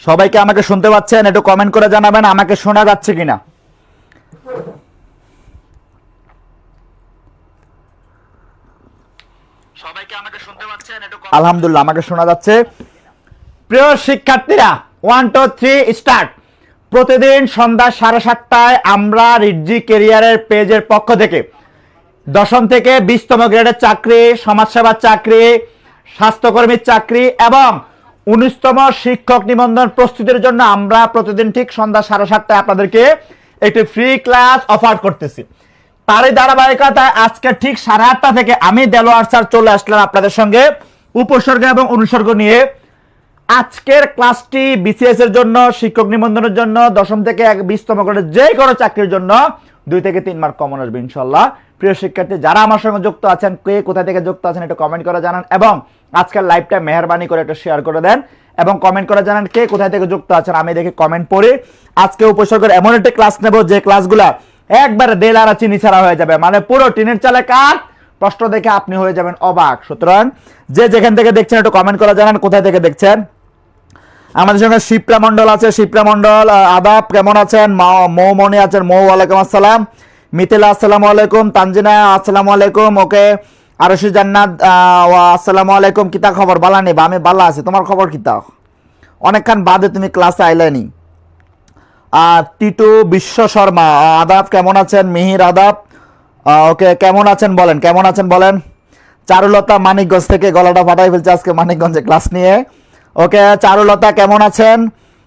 সবাইকে আমাকে শুনতে পাচ্ছেন? একটু কমেন্ট করে জানাবেন আমাকে শোনা যাচ্ছে কিনা। সবাইকে আমাকে শুনতে পাচ্ছেন? একটু আলহামদুলিল্লাহ আমাকে শোনা যাচ্ছে। প্রিয় শিক্ষার্থীরা 1 2 3 স্টার্ট। প্রতিদিন সন্ধ্যা 7:30টায় আমরা রিডজি ক্যারিয়ারের পেজের পক্ষ থেকে দশম থেকে 20তম গ্রেডের চাকরি, সমাজসেবার চাকরি, স্বাস্থ্যকর্মীর চাকরি এবং 19তম শিক্ষক নিবন্ধন প্রস্তুতির জন্য আমরা প্রতিদিন ঠিক সন্ধ্যা 7:30টায় আপনাদেরকে একটি ফ্রি ক্লাস অফার করতেছি। তারই ধারাবাহিকতায় আজকে ঠিক 8:30টা থেকে আমি দেলোয়ার স্যার চলে আসলাম আপনাদের সঙ্গে উপসর্গ এবং অনুসর্গ নিয়ে। আজকের ক্লাসটি বিসিএস এর জন্য, শিক্ষক নিবন্ধনের জন্য, দশম থেকে 20তম গ্রেডের যে কোনো চাকরির জন্য 2 থেকে 3 মার্ক কমন আসবে ইনশাল্লাহ। প্রিয় শিক্ষার্থী যারা আমার সঙ্গে যুক্ত আছেন, কে কোথা থেকে যুক্ত আছেন একটু কমেন্ট করে জানান এবং আজকের লাইভটা মেহেরবানি করে একটু শেয়ার করে দেন এবং কমেন্ট করে জানান কে কোথায় থেকে যুক্ত আছেন। আমি দেখি কমেন্ট পড়ি। আজকে উপসর্গের এমন একটি ক্লাস নেব যে ক্লাসগুলা একবারে দেলারা চিনি ছাড়া হয়ে যাবে, মানে পুরো টিনের চালে কাঠ। প্রশ্ন দেখে আপনি হয়ে যাবেন অবাক। সুতরাং যে যেখান থেকে দেখছেন একটু কমেন্ট করে জানান কোথায় থেকে দেখছেন। আমাদের সঙ্গে শিপ্রা মন্ডল আছে। শিপ্রা মন্ডল আদাব, কেমন আছেন? মৌমনি আছেন। মৌ ওয়ালাইকুম আসসালাম। মিথিলা আসসালামু আলাইকুম। তানজিনা আসসালামু আলাইকুম। ওকে আরশি জান্নাত আসসালামু আলাইকুম। কিতা খবর? বালা নেই বা আমি বালা আছি, তোমার খবর কিতা? অনেকক্ষণ বাদে তুমি ক্লাসে আইলানি। টিটু বিশ্ব শর্মা আদাব, কেমন আছেন? মিহির আদাব। ওকে কেমন আছেন বলেন, কেমন আছেন বলেন। চারুলতা মানিকগঞ্জ থেকে, গলাটা ফাটাই ফেলছে আজকে মানিকগঞ্জে ক্লাস নিয়ে। ওকে চারুলতা কেমন আছেন?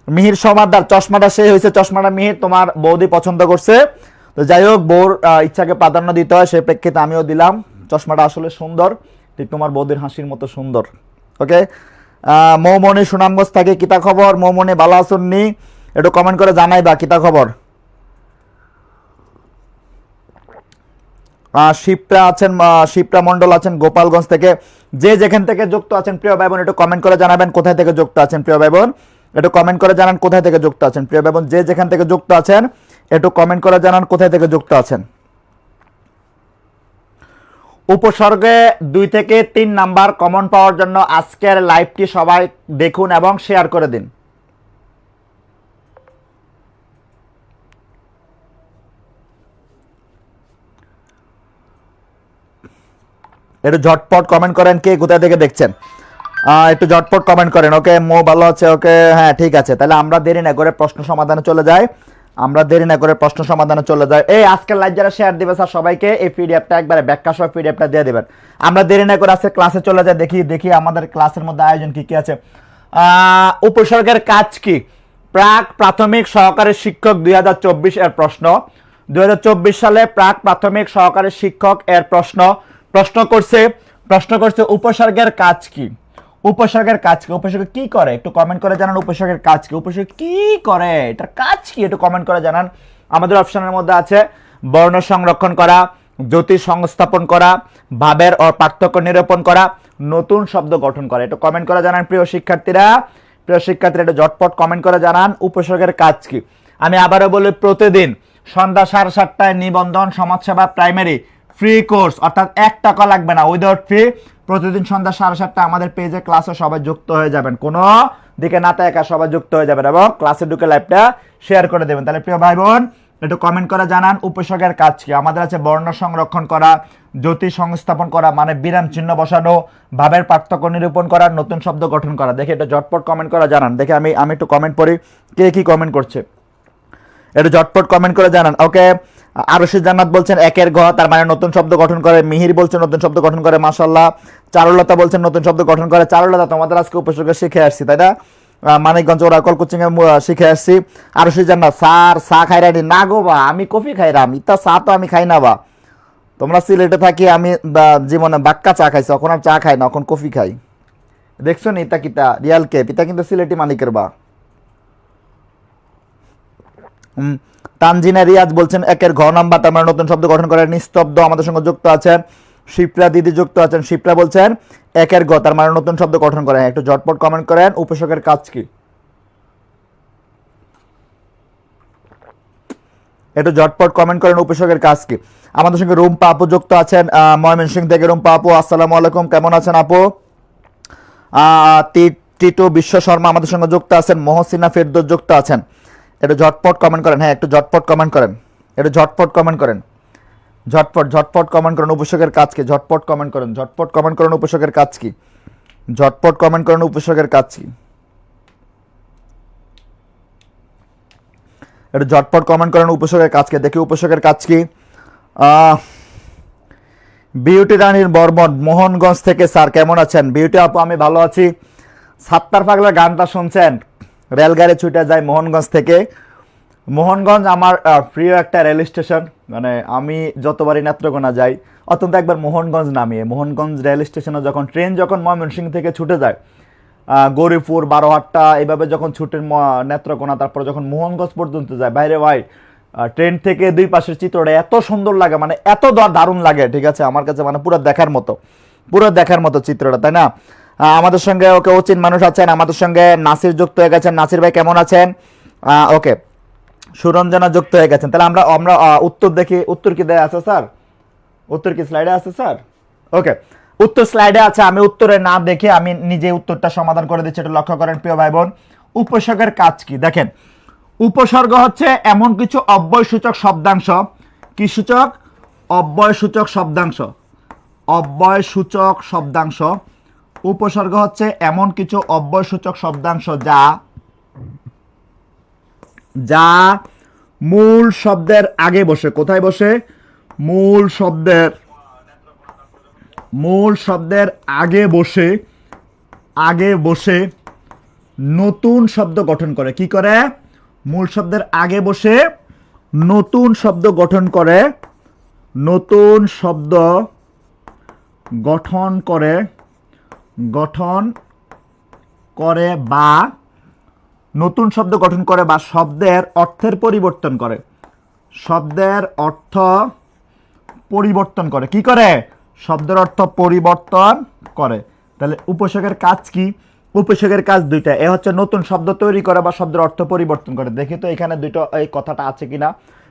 মিহির সমাদার চশমাটা সেই হয়েছে, চশমাটা মিহির তোমার বৌদি পছন্দ করছে। তো যাই হোক, বউর ইচ্ছাকে প্রাধান্য দিতে হয়, সেই প্রেক্ষিতে আমিও দিলাম। চশমাটা আসলে সুন্দর, ঠিক তোমার বৌদির হাসির মতো সুন্দর। ওকে মৌমনি সুনামগঞ্জ থেকে, কিতা খবর? মৌমনি ভালো আসুননি? একটু কমেন্ট করে জানাইবা কিতা খবর। শিপ্রা আছেন, শিপ্রা মন্ডল আছেন গোপালগঞ্জ থেকে। যে যেখান থেকে যুক্ত আছেন প্রিয় ভাই বোন একটু কমেন্ট করে জানাবেন কোথায় থেকে যুক্ত আছেন। প্রিয় ভাই বোন একটু কমেন্ট করে জানান কোথায় থেকে যুক্ত আছেন। প্রিয় ভাই বোন যে যেখান থেকে যুক্ত আছেন একটু কমেন্ট করে জানান কোথায় থেকে যুক্ত আছেন। উপসর্গে 2 থেকে 3 নাম্বার কমন পাওয়ার জন্য আজকের লাইভটি সবাই দেখুন এবং শেয়ার করে দিন। একটু ঝটপট কমেন্ট করেন কে কোথা থেকে দেখছেন, একটু ঝটপট কমেন্ট করেন। ওকে মো ভালো আছে। ওকে হ্যাঁ ঠিক আছে, তাহলে আমরা দেরি না করে প্রশ্ন সমাধানে চলে যাই। এই আজকের লাইভ যারা শেয়ার দিবে স্যার সবাইকে এই পিডিএফটা একবারে ব্যাখ্যা সহ পিডিএফটা দিয়ে দিবেন। আমরা দেরি না করে আজকে ক্লাসে চলে যাই। দেখি আমাদের ক্লাসের মধ্যে আয়োজন কি কি আছে। উপসর্গের কাজ কি? প্রাক প্রাথমিক সহকারী শিক্ষক 2024 এর প্রশ্ন। 2024 সালে প্রাক প্রাথমিক সহকারী শিক্ষক এর প্রশ্ন করছে উপসর্গের কাজ কি? উপসর্গের কাজ কি? উপসর্গ কি করে একটু কমেন্ট করে জানান। উপসর্গের কাজ কি? উপসর্গ কি করে, এটার কাজ কি একটু কমেন্ট করে জানান। আমাদের অপশনের মধ্যে আছে বর্ণ সংরক্ষণ করা, জ্যোতি সংস্থাপন করা, ভাবের ও পার্থক্য নিরূপণ করা, নতুন শব্দ গঠন করা। একটু কমেন্ট করে জানান প্রিয় শিক্ষার্থীরা একটু ঝটপট কমেন্ট করে জানান উপসর্গের কাজ কি। আমি আবারও বলি, প্রতিদিন সন্ধ্যা 7:30টায় নিবন্ধন সমাজসেবা প্রাইমারি ফ্রি কোর্স, অর্থাৎ 1 টাকা লাগবে না, উইদাউট ফি। প্রতিদিন সন্ধ্যা 7:30টায় আমাদের পেজে ক্লাসে সবাই যুক্ত হয়ে যাবেন, কোনো দিকে না তাকা সবাই যুক্ত হয়ে যাবেন এবং ক্লাসে ঢুকে লাইভটা শেয়ার করে দেবেন। তাহলে প্রিয় ভাই বোন একটু কমেন্ট করে জানান উপসর্গের কাজ কি। আমাদের আছে বর্ণ সংরক্ষণ করা, জ্যোতি সংস্থাপন করা মানে বিরাম চিহ্ন বসানো, ভাবের পার্থক্য নিরূপণ করা, নতুন শব্দ গঠন করা। দেখে এটা ঝটপট কমেন্ট করে জানান। দেখে আমি একটু কমেন্ট পড়ি কে কি কমেন্ট করছে, একটু ঝটপট কমেন্ট করে জানান। ওকে আরশি জান্নাত বলছেন 1 ঘ, তার মানে নতুন শব্দ গঠন করে। মিহির বলছেন নতুন শব্দ গঠন করে, মাশাআল্লাহ। চারুলতা বলছেন নতুন শব্দ গঠন করে। চারুলতা তোমাদের আজকে উপসর্গ শিখে আসছি তাই না? মানিকগঞ্জ ওরাকল কোচিং এ শিখে আসছি। আরশি জান্নাত স্যার চা খাইরানি না গো বা, আমি কফি খাইরাম, ইতা চা তো আমি খাই না বা। তোমরা সিলেটে থাকি, আমি জীবনে বাক্কা চা খাইছি, এখন আর চা খাই না, এখন কফি খাই। দেখছো নি ইতা কিতা রিয়াল কে পিতা কিন্তু সিলেটি মানিকের বা। তানজিনা রিয়াজ বলছেন 1 ঘ নাম্বার, তার মানে নতুন শব্দ গঠন করে। নিস্তব্ধ আমাদের সঙ্গে যুক্ত আছেন। শিপ্রা দিদি যুক্ত আছেন। শিপ্রা বলছেন 1 ঘ, তার মানে নতুন শব্দ গঠন করে। একটু ঝটপট কমেন্ট করেন উপসর্গের কাজ কি। একটু ঝটপট কমেন্ট করেন উপসর্গের কাজ কি। আমাদের সঙ্গে রুম্পা আপু যুক্ত আছেন ময়মনসিংহ থেকে। রুম্পা আপু আসসালামু আলাইকুম, কেমন আছেন আপু? টিটু বিশ্ব শর্মা আমাদের সঙ্গে যুক্ত আছেন, মহসিনা ফেরদৌস যুক্ত আছেন। একটু ঝটপট কমেন্ট করেন, হ্যাঁ একটু ঝটপট কমেন্ট করেন, একটু ঝটপট কমেন্ট করেন, ঝটপট কমেন্ট করেন উপসকের কাজ কি, ঝটপট কমেন্ট করেন, ঝটপট কমেন্ট করেন উপসকের কাজ কি, ঝটপট কমেন্ট করেন উপসকের কাজ কি, একটু ঝটপট কমেন্ট করেন উপসকের কাজ কি, দেখি উপসকের কাজ কি। বিউটি রানীর বর্মন মোহনগঞ্জ থেকে, স্যার কেমন আছেন? বিউটি আপু আমি ভালো আছি। সাত্তার পাগলার গানটা শুনছেন? রেলগাড়ি ছুটে যায় মোহনগঞ্জ থেকে। মোহনগঞ্জ আমার প্রিয় একটা রেল স্টেশন, মানে আমি যতবারই নেত্রকোনা যাই অত্যন্ত একবার মোহনগঞ্জ নামিয়ে, মোহনগঞ্জ রেল স্টেশনে যখন ট্রেন যখন ময়মনসিংহ থেকে ছুটে যায় গৌরীপুর বারোহাট্টা এইভাবে যখন ছুটে নেত্রকোনা, তারপর যখন মোহনগঞ্জ পর্যন্ত যায়, বাইরে ভাই ট্রেন থেকে দুই পাশের চিত্রটা এত সুন্দর লাগে, মানে এত দারুণ লাগে, ঠিক আছে আমার কাছে, মানে পুরো দেখার মতো চিত্রটা, তাই না? আমাদের সঙ্গে ওকে অচিন মানুষ আছেন, আমাদের সঙ্গে নাসির যুক্ত হয়ে গেছেন। নাসির ভাই কেমন আছেন? ওকে, সুরঞ্জনা যুক্ত হয়ে গেছেন। তাহলে আমরা আমরা উত্তর দেখি, উত্তর কি দেয়া আছে স্যার? উত্তর কি স্লাইডে আছে স্যার? ওকে, উত্তর স্লাইডে আছে। আমি উত্তরে না দেখে আমি নিজে উত্তরটা সমাধান করে দিচ্ছি, এটা লক্ষ্য করেন প্রিয় ভাই বোন। উপসর্গের কাজ কি দেখেন। উপসর্গ হচ্ছে এমন কিছু অব্যয়সূচক শব্দাংশ, কি সূচক? অব্যয়সূচক শব্দাংশ, অব্যয়সূচক শব্দাংশ। উপসর্গ হচ্ছে এমন কিছু অব্যয়সূচক শব্দাংশ যা মূল শব্দের আগে বসে। কোথায় বসে? মূল শব্দের আগে বসে নতুন শব্দ গঠন করে। কি করে? মূল শব্দের আগে বসে নতুন শব্দ গঠন করে, নতুন শব্দ গঠন করে বা নতুন শব্দ গঠন করে বা শব্দের অর্থের পরিবর্তন করে, শব্দের অর্থ পরিবর্তন করে। কি করে? শব্দের অর্থ পরিবর্তন করে। তাহলে উপসর্গের কাজ কি? উপসর্গের কাজ দুইটা, এ হচ্ছে নতুন শব্দ তৈরি করে বা শব্দের অর্থ পরিবর্তন করে। দেখি তো এখানে দুটো এই কথাটা আছে কিনা।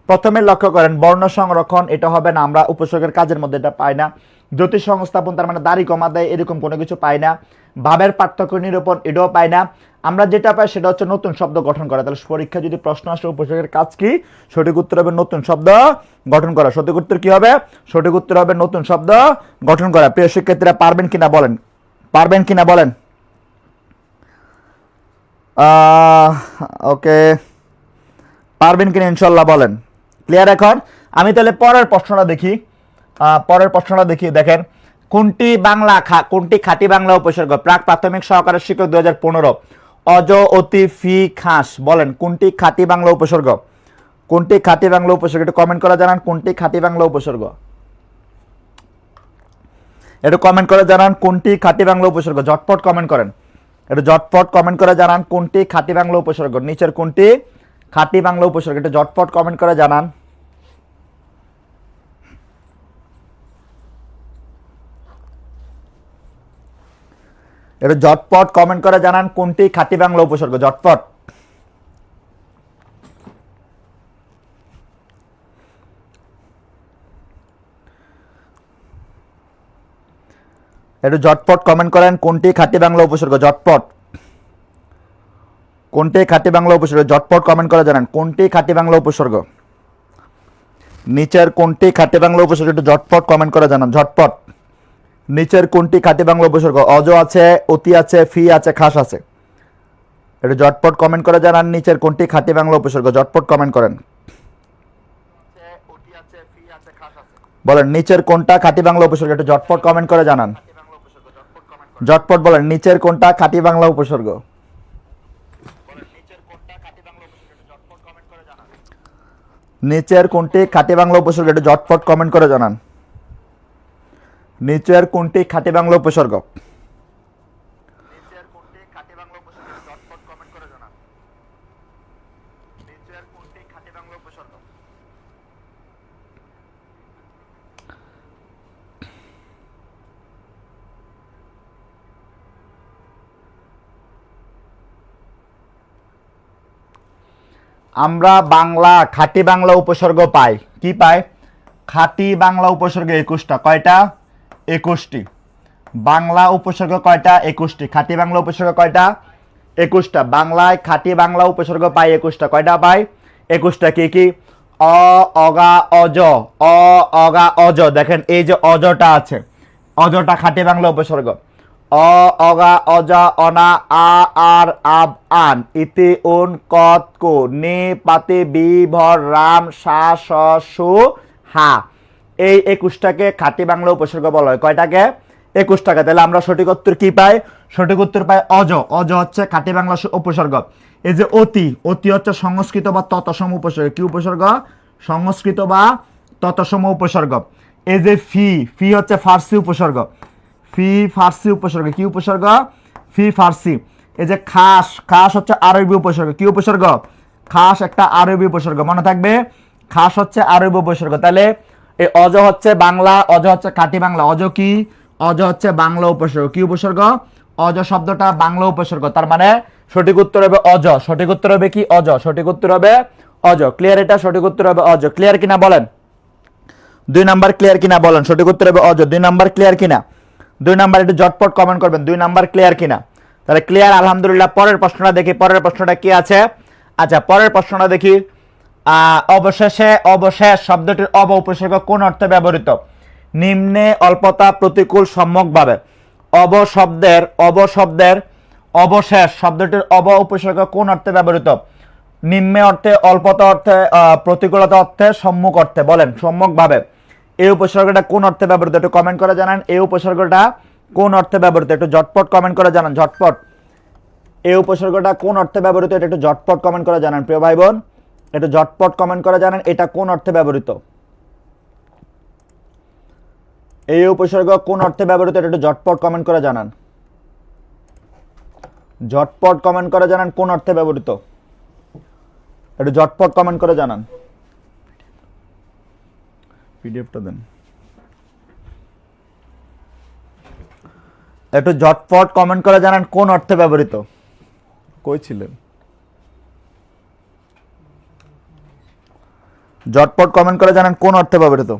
প্রথমে লক্ষ্য করেন বর্ণ সংরক্ষণ, এটা হবে না, আমরা উপসর্গের কাজের মধ্যে এটা পাই না। জ্যোতিষ সংস্থাপন, তার মানে দাড়ি কমা দেয়, এরকম কোনো কিছু পাই না। ভাবের পার্থক্য নিরূপণ, এটাও পাই না। আমরা যেটা পাই সেটা হচ্ছে নতুন শব্দ গঠন করা। তাহলে পরীক্ষা যদি প্রশ্ন আসে উপসর্গের কাজ কি, সঠিক উত্তর হবে নতুন শব্দ গঠন করা। সঠিক উত্তর কি হবে? সঠিক উত্তর হবে নতুন শব্দ গঠন করা। প্রিয় শিক্ষার্থীরা পারবেন কিনা বলেন, পারবেন কিনা বলেন। ওকে, পারবেন কিনা ইনশাল্লাহ বলেন। ক্লিয়ার? এখন আমি তাহলে পরের প্রশ্নটা দেখি। দেখেন, কোনটি খাঁটি বাংলা উপসর্গ? প্রাক প্রাথমিক সহকারী শিক্ষক 2015, অজ, অতি, ফি, খাস। বলেন কোনটি খাঁটি বাংলা উপসর্গ? কোনটি খাঁটি বাংলা উপসর্গ? একটু কমেন্ট করে জানান কোনটি খাঁটি বাংলা উপসর্গ। একটু কমেন্ট করে জানান কোনটি খাঁটি বাংলা উপসর্গ। ঝটপট কমেন্ট করেন, একটু ঝটপট কমেন্ট করে জানান কোনটি খাঁটি বাংলা উপসর্গ। নিচের কোনটি খাঁটি বাংলা উপসর্গ? একটু ঝটপট কমেন্ট করে জানান। একটু ঝটপট কমেন্ট করে জানান কোনটি খাঁটি বাংলা উপসর্গ। ঝটপট। একটু ঝটপট কমেন্ট করেন কোনটি খাঁটি বাংলা উপসর্গ। ঝটপট, কোনটি খাঁটি বাংলা উপসর্গ? ঝটপট কমেন্ট করে জানান কোনটি খাঁটি বাংলা উপসর্গ। নিচের কোনটি খাঁটি বাংলা উপসর্গ? একটু ঝটপট কমেন্ট করে জানান। ঝটপট। নিচের কোনটি খাঁটি বাংলা উপসর্গ? অজ আছে, অতি আছে, ফি আছে, খাস আছে। একটু ঝটপট কমেন্ট করে জানান নিচের কোনটি খাঁটি বাংলা উপসর্গ। ঝটপট কমেন্ট করেন, বলেন নিচের কোনটা খাঁটি বাংলা উপসর্গ। একটু ঝটপট কমেন্ট করে জানান। ঝটপট বলেন নিচের কোনটা খাঁটি বাংলা উপসর্গ। নিচের কোনটি খাঁটি বাংলা উপসর্গ? একটু ঝটপট কমেন্ট করে জানান। নিচের কোনটি খাঁটি বাংলা উপসর্গ? আমরা বাংলা খাঁটি বাংলা উপসর্গ পাই, কি পাই? খাঁটি বাংলা উপসর্গ 21টা। কয়টা? 21টি। বাংলা উপসর্গ কয়টা? 21টি। খাঁটি বাংলা উপসর্গ কয়টা? 21টা। বাংলায় খাঁটি বাংলা উপসর্গ পাই 21টা। কয়টা পাই? 21টা। কি কি? অ, অগা, অজ। অ, অগা, অজ। দেখেন এই যে অজটা আছে, অজটা খাঁটি বাংলা উপসর্গ। অ, অগা, অজা, অনা, আ, আর, আব, আন, ইতি, উন, কত, কু, নি, পাতি, বি, ভর, রাম, সা, স, সু, হা। এই 21টাকে খাঁটি বাংলা উপসর্গ বলা হয়। কয়টাকে? 21টাকে। তাহলে আমরা সঠিক উত্তর কি পাই? সঠিক উত্তর পাই অজ। অজ হচ্ছে খাঁটি বাংলা উপসর্গ। এই যে অতি, অতি হচ্ছে সংস্কৃত বা তৎসম উপসর্গ। কি উপসর্গ? সংস্কৃত বা তৎসম উপসর্গ। এই যে ফি, ফি হচ্ছে ফার্সি উপসর্গ। ফি ফার্সি উপসর্গ। কি উপসর্গ? ফি ফার্সি। এই যে খাস, খাস হচ্ছে আরবি উপসর্গ। কি উপসর্গ? খাস একটা আরবি উপসর্গ। মনে থাকবে, খাস হচ্ছে আরবি উপসর্গ। তাহলে এই অজ হচ্ছে বাংলা, অজ হচ্ছে খাঁটি বাংলা। অজ কি? অজ হচ্ছে বাংলা উপসর্গ। কি উপসর্গ? অজ শব্দটা বাংলা উপসর্গ। তার মানে সঠিক উত্তর হবে অজ। সঠিক উত্তর হবে কি? অজ। সঠিক উত্তর হবে অজ। ক্লিয়ার? এটা সঠিক উত্তর হবে অজ। ক্লিয়ার কিনা বলেন? 2 নাম্বার ক্লিয়ার কিনা বলেন? সঠিক উত্তর হবে অজ। 2 নাম্বার ক্লিয়ার কিনা? 2 নাম্বার একটু ঝটপট কমেন্ট করবেন 2 নাম্বার ক্লিয়ার কিনা। তাহলে ক্লিয়ার, আলহামদুলিল্লাহ। পরের প্রশ্নটা দেখি, পরের প্রশ্নটা কি আছে। আচ্ছা, পরের প্রশ্নটা দেখি। অবশেষে, অবশেষ শব্দটির অব উপসর্গ কোন অর্থে ব্যবহৃত? নিম্নে অল্পতা, প্রতিকূল, সম্যকভাবে। অব শব্দের, অব শব্দের অবশেষ শব্দটির অব উপসর্গ কোন অর্থে ব্যবহৃত? নিম্নে অর্থে, অল্পতা অর্থে, প্রতিকূলতা অর্থে, সম্মুখ অর্থে। বলেন সম্যকভাবে। এই উপসর্গটা কোন অর্থে ব্যবহৃত? একটু কমেন্ট করে জানান। এই উপসর্গটা কোন অর্থে ব্যবহৃত? একটু ঝটপট কমেন্ট করে জানান, ঝটপট। এই উপসর্গটা কোন অর্থে ব্যবহৃত? এটা একটু ঝটপট কমেন্ট করে জানান প্রিয় ভাই বোন। একটু ঝটপট কমেন্ট করে জানান এটা কোন অর্থে ব্যবহৃত। এই উপসর্গ কোন অর্থে ব্যবহৃত? এটা একটু ঝটপট কমেন্ট করে জানান, ঝটপট কমেন্ট করে জানান কোন অর্থে ব্যবহৃত। একটু ঝটপট কমেন্ট করে জানান। পিডিএফটা দেন। একটু ঝটপট কমেন্ট করে জানান কোন অর্থে ব্যবহৃত। কই ছিলেন? ঝটপট কমেন্ট করে জানান কোন অর্থে ব্যবহৃত।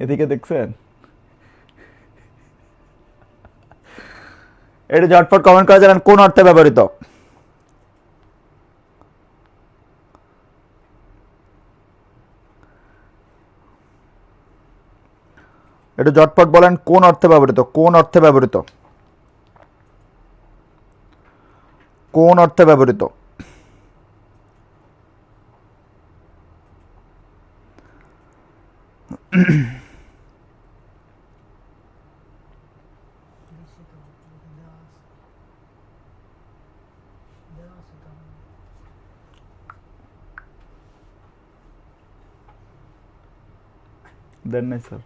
এদিকে দেখছেন? একটু ঝটপট কমেন্ট করে জানান কোন অর্থে ব্যবহৃত। একটু ঝটপট বলেন কোন অর্থে ব্যবহৃত, কোন অর্থে ব্যবহৃত, কোন অর্থে ব্যবহৃত। দেন নাই স্যার।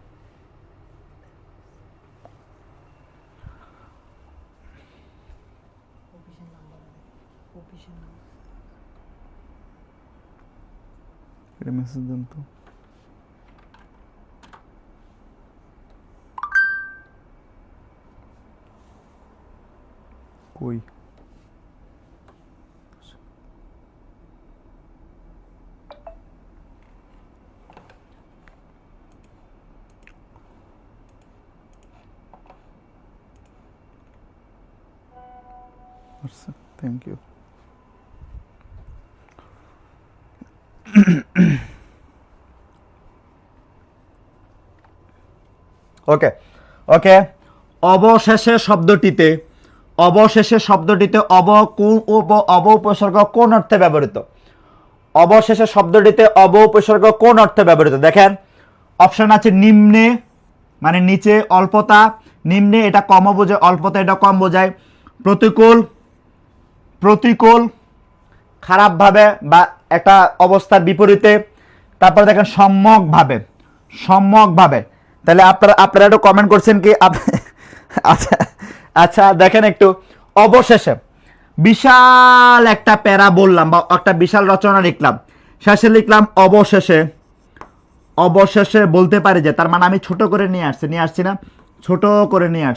এটা মেসেজ দেন তো। কই? Thank you. Okay okay. অবশেষে শব্দটিতে, অবশেষে শব্দটিতে অব কোন অব উপসর্গ কোন অর্থে ব্যবহৃত? অবশেষে শব্দটিতে অব উপসর্গ কোন অর্থে ব্যবহৃত? দেখেন অপশন আছে নিম্নে মানে নিচে, অল্পতা, নিম্নে এটা কম বোঝায়, অল্পতা এটা কম বোঝায়, প্রতিকূল, প্রতিকূল খারাপভাবে বা একটা অবস্থার বিপরীতে, তারপর দেখেন সম্যকভাবে, সম্যকভাবে। তাহলে আপনারা একটু কমেন্ট করছেন কি? আচ্ছা আচ্ছা দেখেন একটু, অবশেষে বিশাল একটা প্যারা বললাম বা একটা বিশাল রচনা লিখলাম, শেষে লিখলাম অবশেষে, অবশেষে বলতে পারি যে তার মানে আমি ছোট করে নিয়ে আসছি না, ছোট করে নিয়ে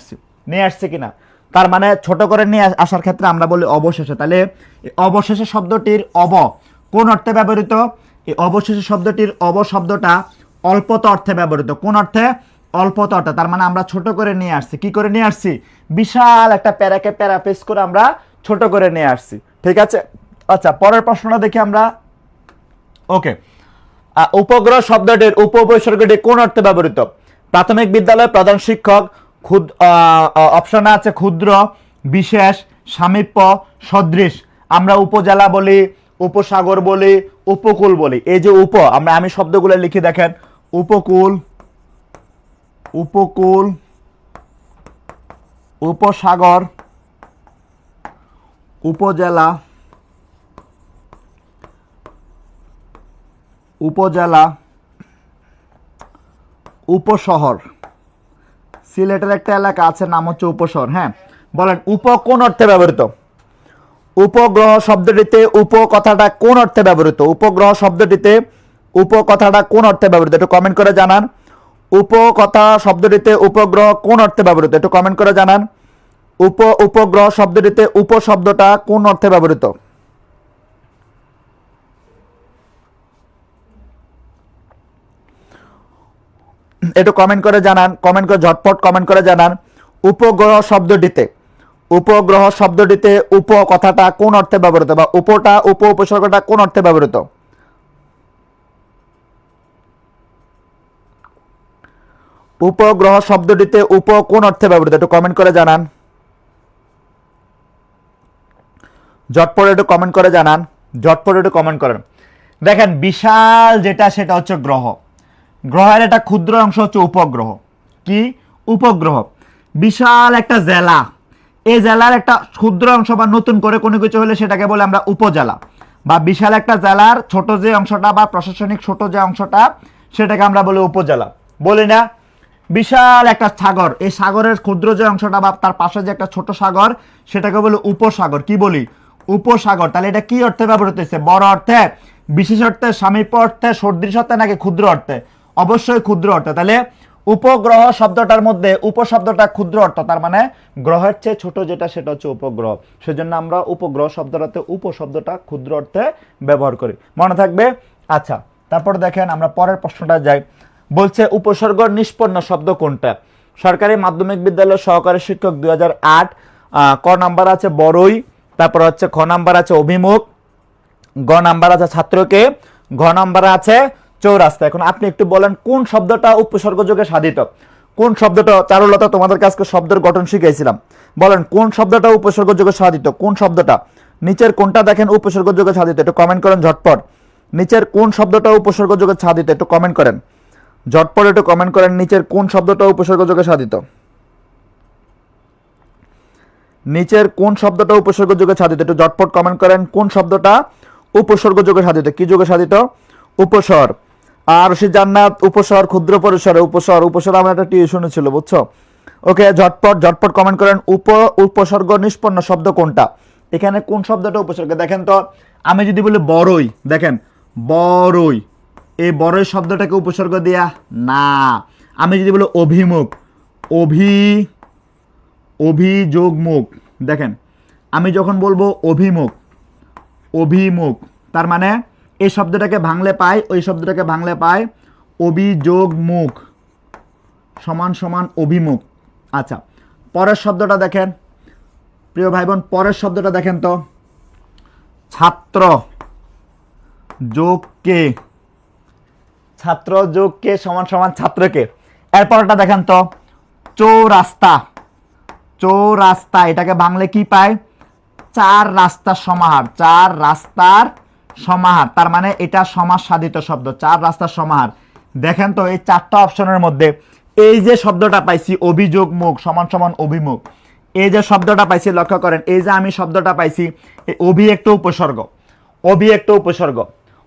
আসছি কিনা, তার মানে ছোট করে নিয়ে আসার ক্ষেত্রে আমরা বলি অবশেষে। তাহলে অবশেষে শব্দটির অব কোন অর্থে ব্যবহৃত? এই অবশেষে শব্দটির অব শব্দটা অল্পতা অর্থে ব্যবহৃত। কোন অর্থে? অল্পতরটা, তার মানে আমরা ছোট করে নিয়ে আসছি। কি করে নিয়ে আসছি? বিশাল একটা প্যারাকে প্যারাফেস করে আমরা ছোট করে নিয়ে আসছি। ঠিক আছে, আচ্ছা পরের প্রশ্নটা দেখি আমরা। ওকে, উপগ্রহ শব্দটির উপবৈসর্গটি কোন অর্থে ব্যবহৃত? প্রাথমিক বিদ্যালয়ের প্রধান শিক্ষক, অপশনে আছে ক্ষুদ্র, বিশেষ, সামীপ্য, সদৃশ। আমরা উপজেলা বলি, উপসাগর বলি, উপকূল বলি। এই যে আমি শব্দগুলো লিখি, দেখেন উপকূল, উপকূল, উপসাগর, উপজেলা, উপজেলা, উপশহর। সিলেটের একটা এলাকা আছে নাম হচ্ছে উপশহর। হ্যাঁ, বলেন উপ কোন অর্থে ব্যবহৃত? উপগ্রহ শব্দটিতে উপ কথাটা কোন অর্থে ব্যবহৃত? উপগ্রহ শব্দটিতে উপ কথাটা কোন অর্থে ব্যবহৃত? একটু কমেন্ট করে জানান। উপকথা শব্দটিতে উপগ্রহ কোন অর্থে ব্যবহৃত? একটু কমেন্ট করে জানান। উপগ্রহ শব্দটিতে উপ শব্দটা কোন অর্থে ব্যবহৃত? একটু কমেন্ট করে জানান, কমেন্ট করে ঝটপট কমেন্ট করে জানান। উপগ্রহ শব্দটিতে উপ কথাটা কোন অর্থে ব্যবহৃত, বা উপসর্গটা কোন অর্থে ব্যবহৃত? উপগ্রহ শব্দটিতে উপ কোন অর্থে ব্যবহৃত? একটু কমেন্ট করে জানান, ঝটপট একটু কমেন্ট করে জানান, ঝটপট একটু কমেন্ট করেন। দেখেন বিশাল যেটা সেটা হচ্ছে গ্রহ, গ্রহের একটা ক্ষুদ্র অংশ হচ্ছে উপগ্রহ। কি? উপগ্রহ। বিশাল একটা জেলা, এই জেলার একটা ক্ষুদ্র অংশ বা নতুন করে কোনো কিছু হলে সেটাকে বলে আমরা উপজেলা। বা বিশাল একটা জেলার ছোট যে অংশটা বা প্রশাসনিক ছোট যে অংশটা সেটাকে আমরা বলি উপজেলা, বলি না? বিশাল একটা সাগর, এই সাগরের ক্ষুদ্র যে অংশটা বা তার পাশে যে একটা ছোট সাগর সেটাকে বলি উপসাগর। কি বলি? উপসাগর। তাহলে এটা কি অর্থে ব্যবহৃত হচ্ছে? বড় অর্থে, বিশেষ অর্থে, সামীপ্য অর্থে, সদৃশ অর্থে, নাকি ক্ষুদ্র অর্থে? অবশ্যই ক্ষুদ্র অর্থে। তাহলে উপগ্রহ শব্দটার মধ্যে উপশব্দটা ক্ষুদ্র অর্থ, তার মানে গ্রহের চেয়ে ছোট যেটা সেটা হচ্ছে উপগ্রহ। সেজন্য আমরা উপগ্রহ শব্দটাতে উপশব্দটা ক্ষুদ্র অর্থে ব্যবহার করি। মনে থাকবে? আচ্ছা, তারপর দেখেন আমরা পরের প্রশ্নটা যাই। বলছে উপসর্গ নিষ্পন্ন শব্দ কোনটা? সরকারি মাধ্যমিক বিদ্যালয় সহকারী শিক্ষক 2008। ক নাম্বার আছে বড়ই, তারপর হচ্ছে খ নাম্বার আছে অভিমুখ, গ নাম্বার আছে ছাত্রকে, ঘ নাম্বার আছে চৌরাস্তা। এখন আপনি একটু বলেন কোন শব্দটা উপসর্গ যোগে সাধিত? কোন শব্দটা? চারুলতা তোমাদের কাছে শব্দের গঠন শিখাইছিলাম, বলেন কোন শব্দটা উপসর্গ যোগে সাধিত? কোন শব্দটা? নিচের কোনটা দেখেন উপসর্গ যোগে সাধিত? একটু কমেন্ট করেন ঝটপট। নিচের কোন শব্দটা উপসর্গ যোগে সাধিত? একটু কমেন্ট করেন ঝটপট, একটু কমেন্ট করেন নিচের কোন শব্দটা উপসর্গ যোগে সাধিত? নিচের কোন শব্দটা উপসর্গ যোগে সাধিত? একটু ঝটপট কমেন্ট করেন কোন শব্দটা উপসর্গ যোগে সাধিত। কি যোগে সাধিত? উপসর। আর সে জান্নাত উপসর, ক্ষুদ্র পরিসরে উপসর। উপসর আমার একটা টিউশন ছিল, বুঝছো? ওকে, ঝটপট ঝটপট কমেন্ট করেন উপসর্গ নিষ্পন্ন শব্দ কোনটা? এখানে কোন শব্দটা উপসর্গ? দেখেন তো, আমি যদি বলি বড়ই, দেখেন বড়ই, এই বড়ই শব্দটাকে উপসর্গ দেয়া না। আমি যদি বলি অভিমুখ, অভিযোগ মুখ, দেখেন আমি যখন বলবো অভিমুখ, তার মানে এই শব্দটাকে ভাঙলে পাই, ওই শব্দটাকে ভাঙলে পাই অভিযোগ মুখ সমান সমান অভিমুখ। আচ্ছা, পরের শব্দটা দেখেন প্রিয় ভাই বোন, পরের শব্দটা দেখেন তো, ছাত্র যোগকে, ছাত্র যোগকে সমান সমান ছাত্রকে। এরপরটা দেখেন তো, চৌরাস্তা, চৌরাস্তা এটাকে ভাঙলে কি পায়? চার রাস্তার সমাহার, চার রাস্তার সমাহার, তার মানে এটা সমাস সাধিত শব্দ, চার রাস্তার সমাহার। দেখেন তো এই চারটা অপশনের মধ্যে এই যে শব্দটা পাইছি অভিযোগ মুখ সমান সমান অভিমুখ, এই যে শব্দটা পাইছি লক্ষ্য করেন, এই যে আমি শব্দটা পাইছি অভি একটা উপসর্গ, অভি একটা উপসর্গ।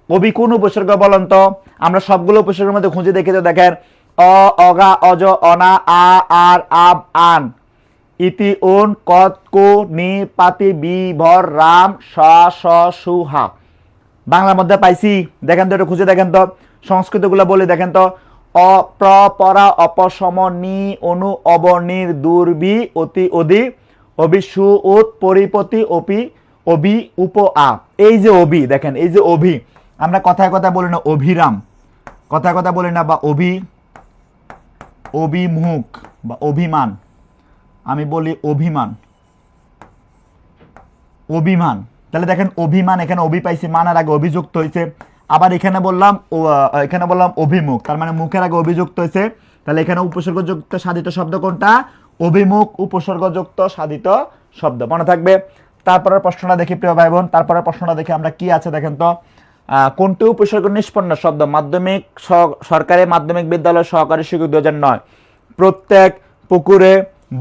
অভি কোন উপসর্গ বলেন তো? আমরা সবগুলো উপসর্গের মধ্যে খুঁজে দেখে তো দেখেন অ, অগা, অজ, অনা, আ, আর, আব, আন, ইতি, উন, কত, কু, নি, পাতি, বি, ভর, রাম, স, স, সু, হা। বাংলার মধ্যে পাইছি, দেখেন তো একটু খুঁজে দেখেন তো। সংস্কৃতগুলো বলি দেখেন তো, অ, প্র, পরা, অপসম, নি, অনু, অব, নির, দুর্বি, অতি, অধি, অভি, সু, উত, পরিপতি, অপি, অভি, উপ, আ। এই যে অভি, দেখেন এই যে অভি, আমরা কথায় কথায় বলি না অভিরাম, কথায় কথা বলি না, বা অভিমুখ বা অভিমান, আমি বলি অভিমান, অভিমান। তাহলে দেখেন অভিমান, এখানে অভি পাইছি, মানের আগে অভিযুক্ত হয়েছে। আবার এখানে বললাম অভিমুখ, তার মানে মুখের আগে অভিযুক্ত হয়েছে। তাহলে এখানে উপসর্গযুক্ত সাধিত শব্দ কোনটা? অভিমুখ উপসর্গযুক্ত সাধিত শব্দ, মনে থাকবে। তারপরের প্রশ্নটা দেখি প্রিয় ভাই বোন, তারপরের প্রশ্নটা দেখি আমরা কি আছে দেখেন তো। কোনটি উপসর্গ নিষ্পন্ন শব্দ? মাধ্যমিক সরকারি মাধ্যমিক বিদ্যালয় সহকারী শিক্ষক 2009। প্রত্যেক, পুকুরে,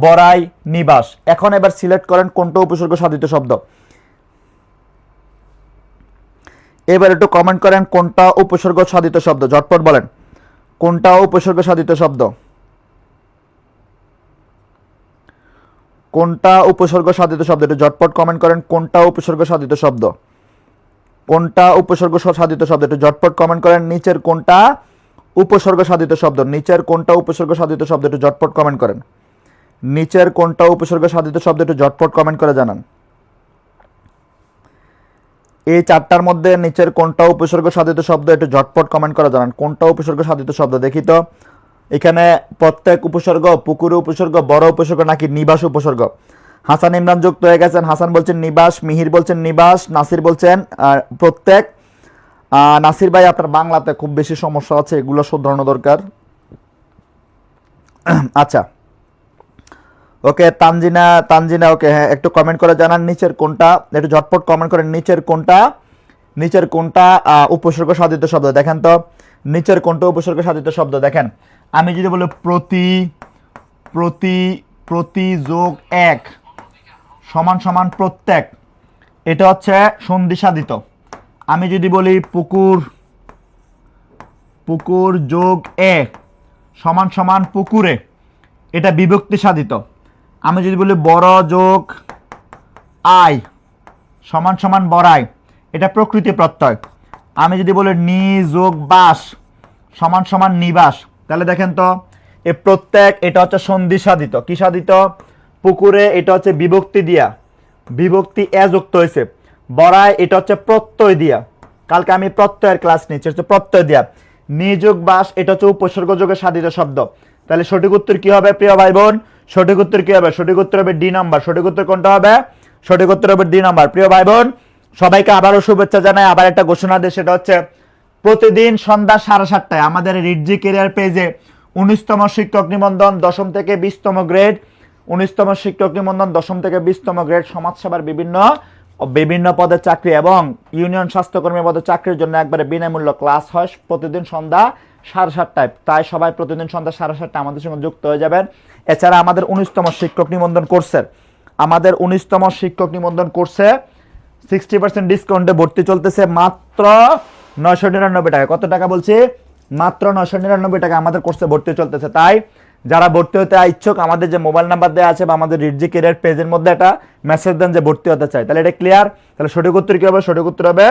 বড়াই, নিবাস। এখন এবার সিলেক্ট করেন কোনটা উপসর্গ সাধিত শব্দ। এবার একটু কমেন্ট করেন কোনটা উপসর্গ সাধিত শব্দ, ঝটপট বলেন কোনটা উপসর্গ সাধিত শব্দ, কোনটা উপসর্গ সাধিত শব্দ, একটু ঝটপট কমেন্ট করেন কোনটা উপসর্গ সাধিত শব্দ, কোনটা উপসর্গ সাধিত শব্দ, একটু ঝটপট কমেন্ট করেন নিচের কোনটা উপসর্গ সাধিত শব্দ, নিচের কোনটা উপসর্গ সাধিত শব্দ, একটু ঝটপট কমেন্ট করেন নিচের কোনটা উপসর্গ সাধিত শব্দ, একটু ঝটপট কমেন্ট করে জানান। এই চারটার মধ্যে নিচের কোনটা উপসর্গ সাধিত শব্দ, একটু ঝটপট কমেন্ট করে জানান কোনটা উপসর্গ সাধিত শব্দ। দেখি তো এখানে প্রত্যেক উপসর্গ, পুকুরে উপসর্গ, বড় উপসর্গ নাকি নিবাস উপসর্গ। হাসান ইমরান যুক্ত হয়ে গেছেন, হাসান বলছেন নিবাস, মিহির বলছেন নিবাস, নাসির বলছেন প্রত্যেক। নাসির ভাই আপনার বাংলাতে খুব বেশি সমস্যা আছে, এগুলো শুধরানো দরকার। আচ্ছা ওকে, তানজিনা ওকে, হ্যাঁ একটু কমেন্ট করে জানান নিচের কোনটা, একটু ঝটপট কমেন্ট করেন নিচের কোনটা উপসর্গ সাধিত শব্দ। দেখেন তো নিচের কোনটা উপসর্গ সাধিত শব্দ। দেখেন আমি যদি বলি প্রতি যোগ এক সমান সমান প্রত্যেক, এটা হচ্ছে সন্ধি সাধিত। আমি যদি বলি পুকুর যোগ এক সমান সমান পুকুরে, এটা বিভক্তি সাধিত। আমি যদি বলি বড় যোগ আয় সমান সমান বড়াই, এটা প্রকৃতি প্রত্যয়। আমি যদি বলি নি যোগ বাস সমান সমান নিবাস, তাহলে দেখেন তো এ প্রত্যেক এটা হচ্ছে সন্ধি সাধিত। কি সাধিত? পুকুরে এটা হচ্ছে বিভক্তি দিয়া, বিভক্তি এ যুক্ত হয়েছে। বড়াই এটা হচ্ছে প্রত্যয় দিয়া, কালকে আমি প্রত্যয়ের ক্লাস নিচ্ছি, হচ্ছে প্রত্যয় দিয়া। নিযোগ বাস এটা হচ্ছে উপসর্গ যোগে সাধিত শব্দ। তাহলে সঠিক উত্তর কি হবে প্রিয় ভাই বোন? সঠিক উত্তর কি হবে? সঠিক উত্তর হবে ডি নাম্বার। সঠিক উত্তর কোনটা হবে? সঠিক উত্তর হবে ডি নাম্বার। প্রিয় ভাই বোন সবাইকে আবারও শুভেচ্ছা জানাই। আবার একটা ঘোষণা দেয়, সেটা হচ্ছে প্রতিদিন সন্ধ্যা 7:30টায় আমাদের রিডজি কেরিয়ার পেজে 19তম শিক্ষক নিবন্ধন 10ম থেকে 20তম গ্রেড, 19তম শিক্ষক নিবন্ধন 10ম থেকে 20তম গ্রেড সমাজসেবার বিভিন্ন পদের চাকরি এবং ইউনিয়ন স্বাস্থ্যকর্মী পদের চাকরির জন্য একবারে বিনামূল্য ক্লাস হয় প্রতিদিন সন্ধ্যা 7:30টায়। তাই সবাই প্রতিদিন সন্ধ্যা 7:30টায় আমাদের সঙ্গে যুক্ত হয়ে যাবেন। এছাড়া আমাদের 19তম শিক্ষক নিবন্ধন কোর্সে 60% ডিসকাউন্টে ভর্তি চলতেছে মাত্র 999 টাকা। কত টাকা বলছি? মাত্র 999 টাকা আমাদের কোর্সে ভর্তি চলতেছে। তাই যারা ভর্তি হতে ইচ্ছুক আমাদের যে মোবাইল নাম্বার দেওয়া আছে বা আমাদের রিডজি কেরিয়ার পেজের মধ্যে একটা মেসেজ দেন যে ভর্তি হতে চাই। তাহলে এটা ক্লিয়ার? তাহলে সঠিক উত্তর কি হবে? সঠিক উত্তর হবে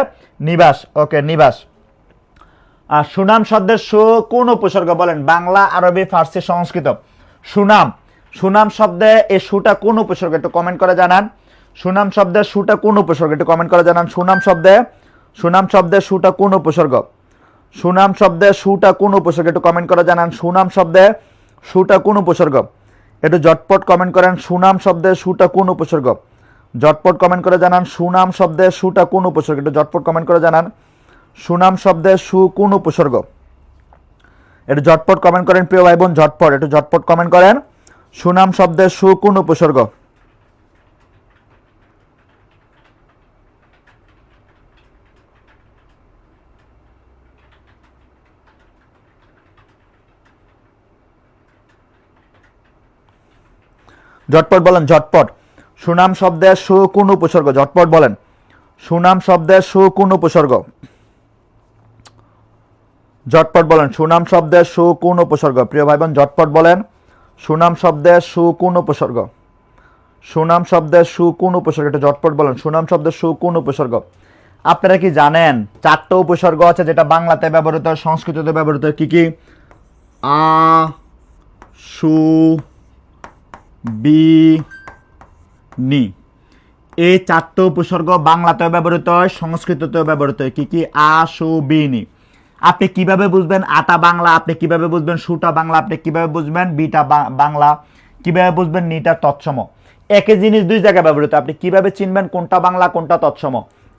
নিবাস। ওকে, নিবাস। আর সুনাম শব্দের সু কোন উপসর্গ বলেন? বাংলা, আরবি, ফার্সি, সংস্কৃত। সুনাম শব্দে এই সুটা কোন উপসর্গ? একটু কমেন্ট করে জানান। সুনাম শব্দের সুটা কোন উপসর্গ? একটু কমেন্ট করে জানান। সুনাম শব্দে সুটা কোন উপসর্গ? সুনাম শব্দে সুটা কোন উপসর্গ? একটু কমেন্ট করে জানান। সুনাম শব্দে সুটা কোন উপসর্গ? একটু ঝটপট কমেন্ট করেন সুনাম শব্দে সুটা কোন উপসর্গ? ঝটপট কমেন্ট করে জানান সুনাম শব্দে সুটা কোন উপসর্গ? একটু ঝটপট কমেন্ট করে জানান সুনাম শব্দে সু কোন উপসর্গ? একটু ঝটপট কমেন্ট করেন প্রিয় ভাই বোন, একটু ঝটপট কমেন্ট করেন সুনাম শব্দে সু কোন উপসর্গ? ঝটপট বলেন, ঝটপট। সুনাম শব্দের সু কোন উপসর্গ? ঝটপট বলেন সুনাম শব্দের সু কোন উপসর্গ? ঝটপট বলেন সুনাম শব্দের সু কোন উপসর্গ? প্রিয় ভাই বোন ঝটপট বলেন সুনাম শব্দের সু কোন উপসর্গ? সুনাম শব্দের সু কোন উপসর্গ? এটা ঝটপট বলেন সুনাম শব্দের সু কোন উপসর্গ? আপনারা কি জানেন 4টা উপসর্গ আছে যেটা বাংলাতে ব্যবহৃত হয়, সংস্কৃততে ব্যবহৃত হয়? কি কি? আ, সু, বি, নি। এই 4টা উপসর্গ বাংলাতেও ব্যবহৃত হয়, সংস্কৃততেও ব্যবহৃত হয়। কি কি? আ, সু, বি, নি। আপনি কিভাবে বুঝবেন আটা বাংলা, আপনি কিভাবে বুঝবেন সুটা বাংলা, আপনি কিভাবে বুঝবেন বিটা বাংলা, কিভাবে বুঝবেন নিটা তৎসম। একই জিনিস দুই জায়গায় ব্যবহৃত, আপনি কিভাবে চিনবেন কোনটা বাংলা কোনটা তৎসম।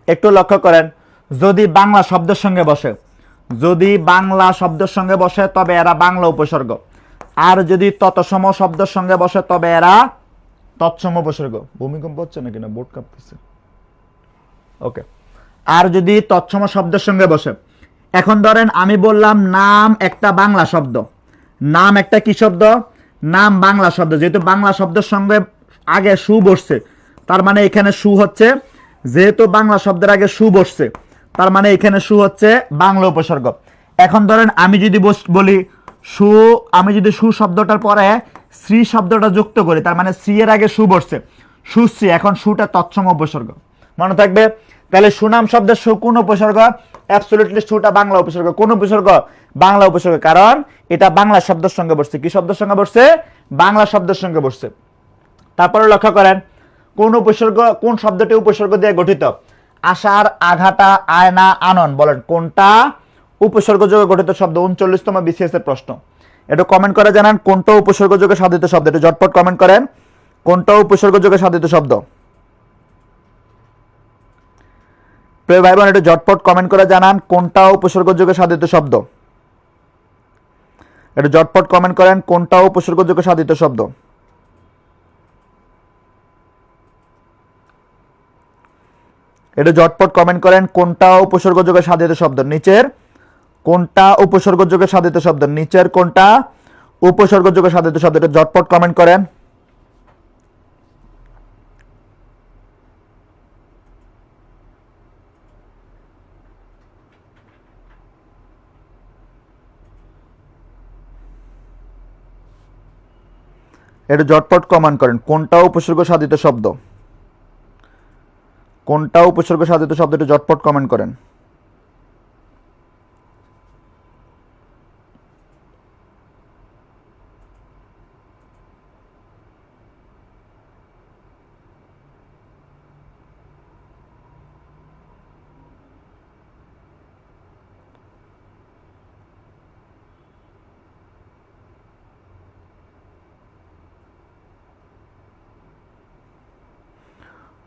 একটু লক্ষ্য করেন, যদি বাংলা শব্দের সঙ্গে বসে, যদি বাংলা শব্দের সঙ্গে বসে তবে এরা বাংলা উপসর্গ, আর যদি তৎসম শব্দের সঙ্গে বসে তবে এরা তৎসম উপসর্গ। ভূমিকম্প হচ্ছে নাকি না, বোর্ড কাঁপতেছে, ওকে। আর যদি তৎসম শব্দের সঙ্গে বসে, এখন ধরেন আমি বললাম নাম একটা বাংলা শব্দ, নাম একটা কি শব্দ, নাম বাংলা শব্দ, যেহেতু বাংলা শব্দের সঙ্গে আগে সু বসছে তার মানে এখানে সু হচ্ছে, যেহেতু বাংলা শব্দের আগে সু বসছে তার মানে এখানে সু হচ্ছে বাংলা উপসর্গ। এখন ধরেন আমি যদি বলি সু, আমি যদি সু শব্দটার পরে শ্রী শব্দটা যুক্ত করি তার মানে শ্রী এর আগে সু বসছে, সুশ্রী, এখন সুটা তৎসম উপসর্গ, মনে থাকবে। তাহলে সুনাম শব্দের সু কোন উপসর্গ, অ্যাবসলিউটলি সুটা বাংলা উপসর্গ। কোন উপসর্গ, বাংলা উপসর্গ, কারণ এটা বাংলা শব্দের সঙ্গে বসছে। কি শব্দের সঙ্গে বসছে, বাংলা শব্দের সঙ্গে বসছে। তারপরে লক্ষ্য করেন কোন উপসর্গ, কোন শব্দটি উপসর্গ দিয়ে গঠিত, আশার, আঘাটা, আয়না, আনন, বলেন কোনটা উপসর্গ যোগে গঠিত শব্দ। 39তম বিসিএস এর প্রশ্ন, এটা কমেন্ট করে জানান কোনটা উপসর্গ যোগে সাধিত শব্দ, এটা ঝটপট কমেন্ট করেন কোনটা উপসর্গ যোগে সাধিত শব্দ। প্রিয় ভাই বোন, এটা ঝটপট কমেন্ট করে জানান কোনটা উপসর্গ যোগে সাধিত শব্দ, এটা ঝটপট কমেন্ট করেন কোনটা উপসর্গ যোগে সাধিত শব্দ। এটা ঝটপট কমেন্ট করেন কোনটা উপসর্গ যোগে সাধিত শব্দ, নিচের কোনটা উপসর্গ যোগে সাধিত শব্দ, নিচের কোনটা উপসর্গ যোগে সাধিত শব্দ, এটা ঝটপট কমেন্ট করেন। এটা ঝটপট কমেন্ট করেন কোনটা উপসর্গ সাধিত শব্দ, কোনটা উপসর্গ সাধিত শব্দ, এটা ঝটপট কমেন্ট করেন।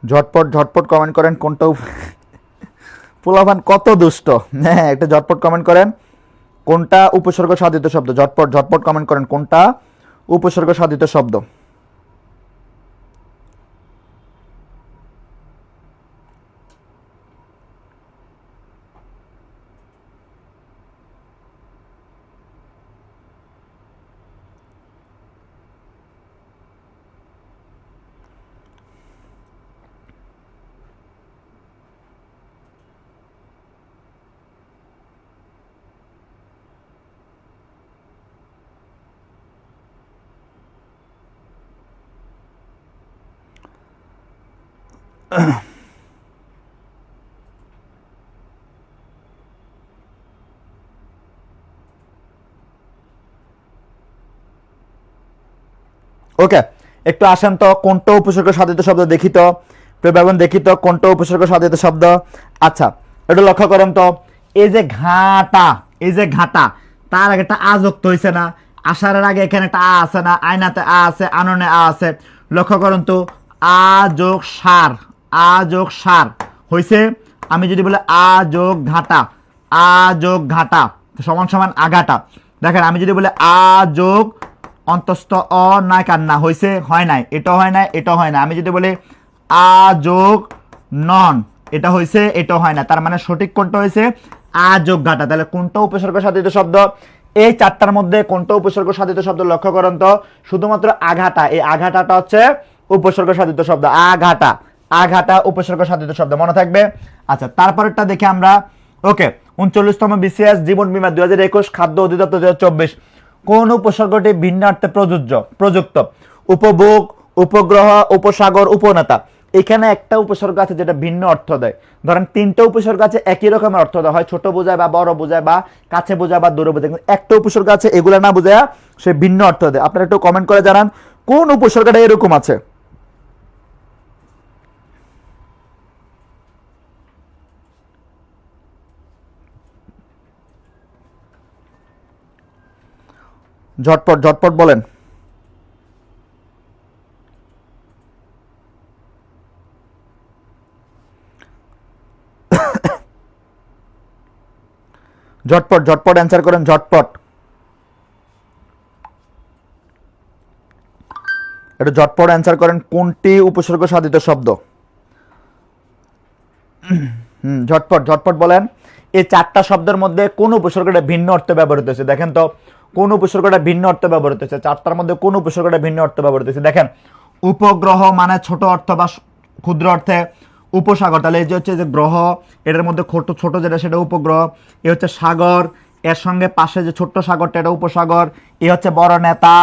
ঝটপট ঝটপট কমেন্ট করেন কোনটা পোলাপান কত দুষ্ট, হ্যাঁ একটা ঝটপট কমেন্ট করেন কোনটা উপসর্গ সাধিত শব্দ, ঝটপট ঝটপট কমেন্ট করেন কোনটা উপসর্গ সাধিত শব্দ। ওকে, একটু আসেন তো কোনটা উপসর্গ সাধিত শব্দ দেখি তো, দেখি তো কোনটা উপসর্গ সাধিত শব্দ। আচ্ছা একটু লক্ষ্য করেন তো, এই যে ঘাটা, এই যে ঘাটা, তার আগে একটা আ যুক্ত হয়েছে না, আসারের আগে এখানে একটা আ আছে না, আয়নাতে আ আছে, আননে আ আছে, লক্ষ্য করুন তো আ যোগ সার, আ যোগ সার হয়েছে। আমি যদি বলি আ যোগ ঘাটা, আ যোগ ঘাটা সমান সমান আঘাটা, দেখেন আমি যদি বলি আ যোগ অন্তস্থ অ নয় কান্না হয়েছে, হয় নাই, এটা হয় নাই, এটা হয় না। আমি যদি বলি আ যোগ নন, এটা হয়েছে, এটা হয় না, তার মানে সঠিক কোনটা হয়েছে আ যোগ ঘাটা। তাহলে কোনটা উপসর্গ সাধিত শব্দ, এই চারটার মধ্যে কোনটা উপসর্গ সাধিত শব্দ লক্ষ্য করেন তো, শুধুমাত্র আঘাটা, এই আঘাটাটা হচ্ছে উপসর্গ সাধিত শব্দ, আঘাটা, আঘাটা উপসর্গ সাধিত শব্দ, মনে থাকবে। আচ্ছা তারপরেরটা দেখে আমরা, ওকে 39তম বিসিএস জীবন বীমা 2021 খাদ্য অধিদপ্তর 2024, কোন উপসর্গটি ভিন্নার্থে প্রযুক্ত, উপভোগ, উপগ্রহ, উপসাগর, উপনেতা। এখানে একটা উপসর্গ আছে যেটা ভিন্ন অর্থ দেয়, ধরেন তিনটা উপসর্গ আছে একই রকমের অর্থ দেয়, হয় ছোট বোঝায় বা বড় বোঝায় বা কাছে বোঝায় বা দূরে বোঝায়, একটা উপসর্গ আছে এগুলা না বোঝায় সে ভিন্ন অর্থ দেয়। আপনারা একটু কমেন্ট করে জানান কোন উপসর্গটা এরকম আছে। ঝটপট ঝটপট বলেন। ঝটপট ঝটপট অ্যান্সার করেন, ঝটপট। একটু ঝটপট অ্যান্সার করেন, কোনটি উপসর্গ সাধিত শব্দ? ঝটপট ঝটপট বলেন। এই চারটা শব্দের মধ্যে কোন উপসর্গটা ভিন্ন অর্থে ব্যবহৃত হয়েছে? দেখেন তো কোন উপসর্গটা ভিন্ন অর্থে ব্যবহৃত হয়েছে? চারটার মধ্যে কোন উপসর্গটা ভিন্ন অর্থে ব্যবহৃত হয়েছে? দেখেন, উপগ্রহ মানে ছোট অর্থ বা ক্ষুদ্র অর্থে। উপসাগর, তাহলে এই যে হচ্ছে যে গ্রহ, এটার মধ্যে ছোট ছোট যেটা সেটা উপগ্রহ। এ হচ্ছে সাগর, এর সঙ্গে পাশে যে ছোট্ট সাগরটা এটা উপসাগর। এ হচ্ছে বড় নেতা,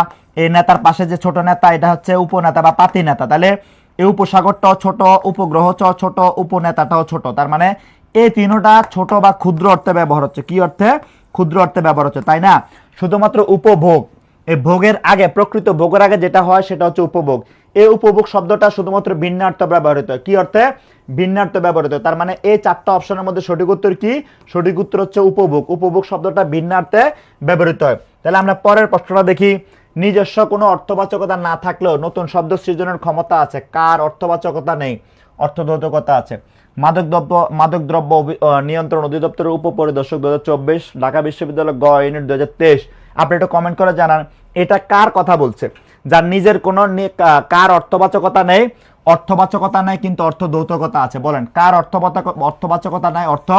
এই নেতার পাশে যে ছোট নেতা এটা হচ্ছে উপনেতা বা পাতি নেতা। তাহলে এই উপসাগরটাও ছোট, উপগ্রহটাও ছোট, উপনেতাটাও ছোট। তার মানে এই তিনটা ছোট বা ক্ষুদ্র অর্থে ব্যবহার হচ্ছে। কি অর্থে? ক্ষুদ্র অর্থে ব্যবহার হচ্ছে, তাই না? শুধুমাত্র উপভোগ, এই ভোগের আগে, প্রকৃত ভোগের আগে যেটা হয় সেটা হচ্ছে উপভোগ। এই উপভোগ শব্দটা শুধুমাত্র ভিন্নার্থে ব্যবহৃত হয়। কি অর্থে? ভিন্নার্থে ব্যবহৃত। তার মানে এই চারটা অপশনের মধ্যে সঠিক উত্তর কি? সঠিক উত্তর হচ্ছে উপভোগ। উপভোগ শব্দটা ভিন্নার্থে ব্যবহৃত হয়। তাহলে আমরা পরের প্রশ্নটা দেখি। নিজস্ব কোনো অর্থবাচকতা না থাকলেও নতুন শব্দ সৃজনের ক্ষমতা আছে, কার অর্থবাচকতা নেই? অর্থবোধকতা আছে। মাদকদ্রব্য নিয়ন্ত্রণ অধিদপ্তরের উপপরিদর্শক 2024, ঢাকা বিশ্ববিদ্যালয় গ ইউনিট 2023। আপনি একটু কমেন্ট করে জানান এটা কার কথা বলছে, যার নিজের কোনো কার অর্থবাচকতা নেই? অর্থবাচকতা নেই কিন্তু অর্থ দ্বৈতকতা আছে। বলেন কার অর্থবাচকতা নাই, অর্থ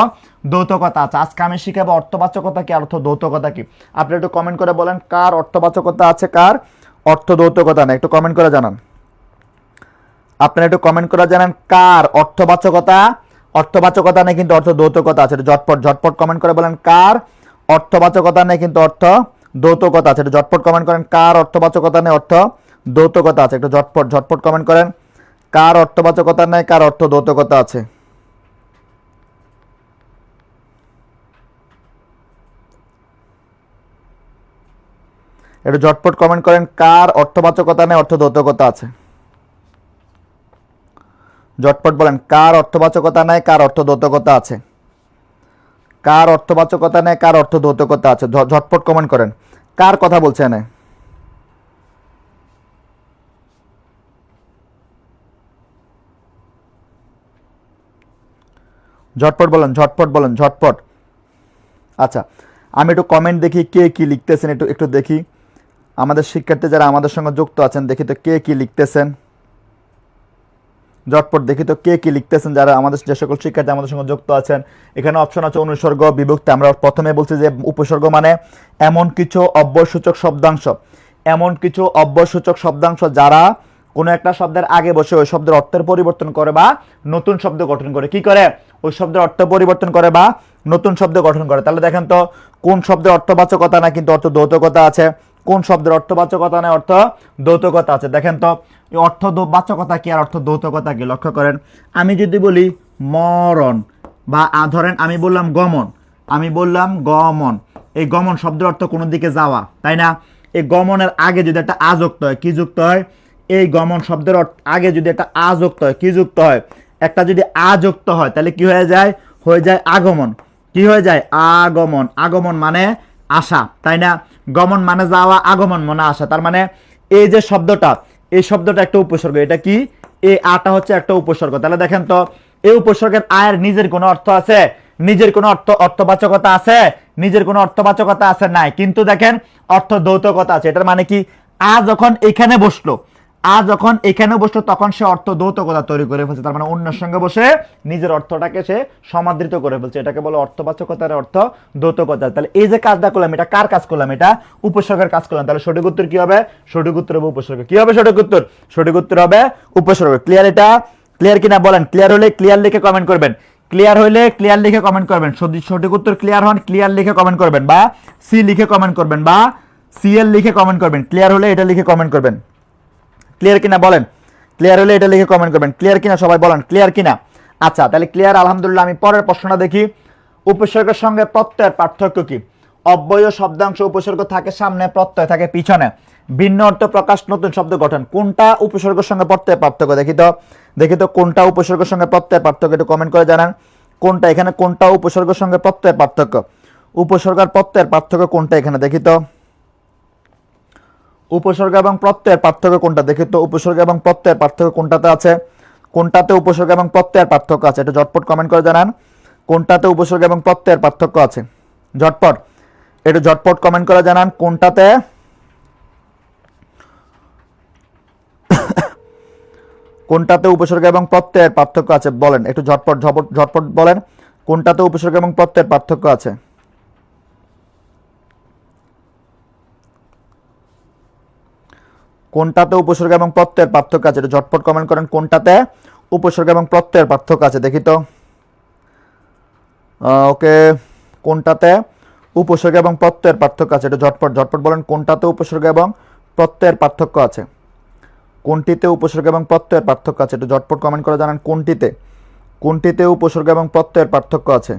দ্বৈতকতা আছে। আজকে আমি শিখাবো অর্থবাচকতা কি আর অর্থ দ্বৈতকতা কি। আপনি একটু কমেন্ট করে বলেন কার অর্থবাচকতা আছে, কার অর্থ দ্বৈতকতা নেই। একটু কমেন্ট করে জানান। আপনারা একটু কমেন্ট করে জানান কার অর্থবাচকতা নেই কিন্তু অর্থ দ্বৈতকতা আছে। ঝটপট ঝটপট কমেন্ট করে বলেন কার অর্থবাচকতা নেই কিন্তু অর্থ দ্বৈতকতা আছে। ঝটপট কমেন্ট করেন কার অর্থবাচকতা নেই, অর্থ দ্বৈতকতা আছে। একটু ঝটপট ঝটপট কমেন্ট করেন কার অর্থবাচকতা নেই, কার অর্থ দ্বৈতকতা আছে। একটু ঝটপট কমেন্ট করেন কার অর্থবাচকতা নেই, অর্থ দ্বৈতকতা আছে। ঝটপট বলেন কার অর্থবাচকতা নাই, কার অর্থ দ্বৈতকতা আছে। কার অর্থবাচকতা নেই, কার অর্থ দ্বৈতকতা আছে। ঝটপট কমেন্ট করেন কার কথা বলছে এনে। ঝটপট বলেন, ঝটপট বলেন, ঝটপট। আচ্ছা, আমি একটু কমেন্ট দেখি কে কি লিখতেছেন, একটু একটু দেখি। আমাদের শিক্ষার্থী যারা আমাদের সঙ্গে যুক্ত আছেন দেখি তো কে কি লিখতেছেন। ঝটপট দেখি তো কে কি লিখতেছেন যারা আমাদের, যে সকল শিক্ষার্থী আমাদের সঙ্গে যুক্ত আছেন। এখানে অপশন আছে অনুসর্গ, বিভক্তি। আমরা প্রথমে বলছি যে উপসর্গ মানে এমন কিছু অব্যয়সূচক শব্দাংশ, এমন কিছু অব্যয়সূচক শব্দাংশ যারা কোনো একটা শব্দের আগে বসে ওই শব্দের অর্থের পরিবর্তন করে বা নতুন শব্দ গঠন করে। কি করে? ওই শব্দের অর্থ পরিবর্তন করে বা নতুন শব্দ গঠন করে। তাহলে দেখেন তো কোন শব্দের অর্থবাচকতা না কিন্তু অর্থ দ্বৈতকতা আছে, কোন শব্দের অর্থবাচকতা নেই, অর্থ দ্বৈতকতা আছে। দেখেন তো এই অর্থ বাচকতা কি আর অর্থ দ্বৈতকতা কি, লক্ষ্য করেন। আমি যদি বলি মরণ বা ধরেন আমি বললাম গমন, আমি বললাম গমন, এই গমন শব্দের অর্থ কোনো দিকে যাওয়া, তাই না? এই গমনের আগে যদি একটা আ যুক্ত হয়, কি যুক্ত হয়? এই গমন শব্দের আগে যদি একটা আ যুক্ত হয়, কি যুক্ত হয়? একটা যদি আ যুক্ত হয় তাহলে কি হয়ে যায়? হয়ে যায় আগমন। কি হয়ে যায়? আগমন। আগমন মানে আসা, তাই না? গমন মানে যাওয়া, আগমন মানে আসা। তার মানে এই যে শব্দটা, এই শব্দটা একটা উপসর্গ। এটা কি? এই আটা হচ্ছে একটা উপসর্গ। তাহলে দেখেন তো এই উপসর্গের আয়ের নিজের কোনো অর্থ আছে? নিজের কোনো অর্থবাচকতা আছে? নিজের কোনো অর্থবাচকতা আছে? নাই। কিন্তু দেখেন অর্থ দ্বৈতকতা আছে। এটার মানে কি? আ যখন এখানে বসলো, আ যখন এখানে বসলো তখন সে অর্থ দ্বৈতকতা তৈরি করে ফেলছে। তার মানে অন্যের সঙ্গে বসে নিজের অর্থটাকে সে সমাদৃত করে ফেলছে। এটাকে বলে অর্থবাচকতার অর্থ দ্বৈতকতা। তাহলে এই যে কাজটা করলাম এটা কার কাজ করলাম? এটা উপসর্গের কাজ করলাম। তাহলে সঠিক উত্তর কি হবে? সঠিক উত্তর হবে উপসর্গ। কি হবে সঠিক উত্তর? সঠিক উত্তর হবে উপসর্গ। ক্লিয়ার? এটা ক্লিয়ার কিনা বলেন। ক্লিয়ার হলে ক্লিয়ার লিখে কমেন্ট করবেন। ক্লিয়ার হইলে ক্লিয়ার লিখে কমেন্ট করবেন। সঠিক উত্তর ক্লিয়ার হন ক্লিয়ার লিখে কমেন্ট করবেন, বা সি লিখে কমেন্ট করবেন, বা সিএল লিখে কমেন্ট করবেন। ক্লিয়ার হলে এটা লিখে কমেন্ট করবেন। ক্লিয়ার কিনা বলেন। ক্লিয়ার হলে এটা লিখে কমেন্ট করবেন। ক্লিয়ার কিনা সবাই বলেন ক্লিয়ার কিনা। আচ্ছা তাহলে ক্লিয়ার, আলহামদুলিল্লাহ। আমি পরের প্রশ্নটা দেখি। উপসর্গের সঙ্গে প্রত্যয়ের পার্থক্য কি? অব্যয় শব্দাংশ উপসর্গ থাকে সামনে, প্রত্যয় থাকে পিছনে। ভিন্ন অর্থ প্রকাশ, নতুন শব্দ গঠন। কোনটা উপসর্গের সঙ্গে প্রত্যয়ের পার্থক্য? দেখি তো কোনটা উপসর্গের সঙ্গে প্রত্যয়ের পার্থক্য, একটু কমেন্ট করে জানান। কোনটা এখানে, কোনটা উপসর্গের সঙ্গে প্রত্যয়ের পার্থক্য? উপসর্গ আর প্রত্যয়ের পার্থক্য কোনটা এখানে দেখি তো। উপসর্গ এবং প্রত্যয়ের পার্থক্য কোনটা দেখি তো। উপসর্গ এবং প্রত্যয়ের পার্থক্য কোনটাতে আছে? কোনটাতে উপসর্গ এবং প্রত্যয়ের পার্থক্য আছে? এটা ঝটপট কমেন্ট করে জানান। কোনটাতে উপসর্গ এবং প্রত্যয়ের পার্থক্য আছে? ঝটপট, এটা ঝটপট কমেন্ট করে জানান কোনটাতে কোনটাতে উপসর্গ এবং প্রত্যয়ের পার্থক্য আছে বলেন, একটু ঝটপট ঝটপট ঝটপট বলেন কোনটাতে উপসর্গ এবং প্রত্যয়ের পার্থক্য আছে। কোনটাতে উপসর্গ এবং প্রত্যয়ের পার্থক্য আছে, এটা ঝটপট কমেন্ট করেন কোনটাতে উপসর্গ এবং প্রত্যয়ের পার্থক্য আছে দেখি তো। ওকে, কোনটাতে উপসর্গ এবং প্রত্যয়ের পার্থক্য আছে, এটা ঝটপট ঝটপট বলেন কোনটাতে উপসর্গ এবং প্রত্যয়ের পার্থক্য আছে। কোনটিতে উপসর্গ এবং প্রত্যয়ের পার্থক্য আছে, এটা ঝটপট কমেন্ট করে জানান কোনটিতে কোনটিতে উপসর্গ এবং প্রত্যয়ের পার্থক্য আছে।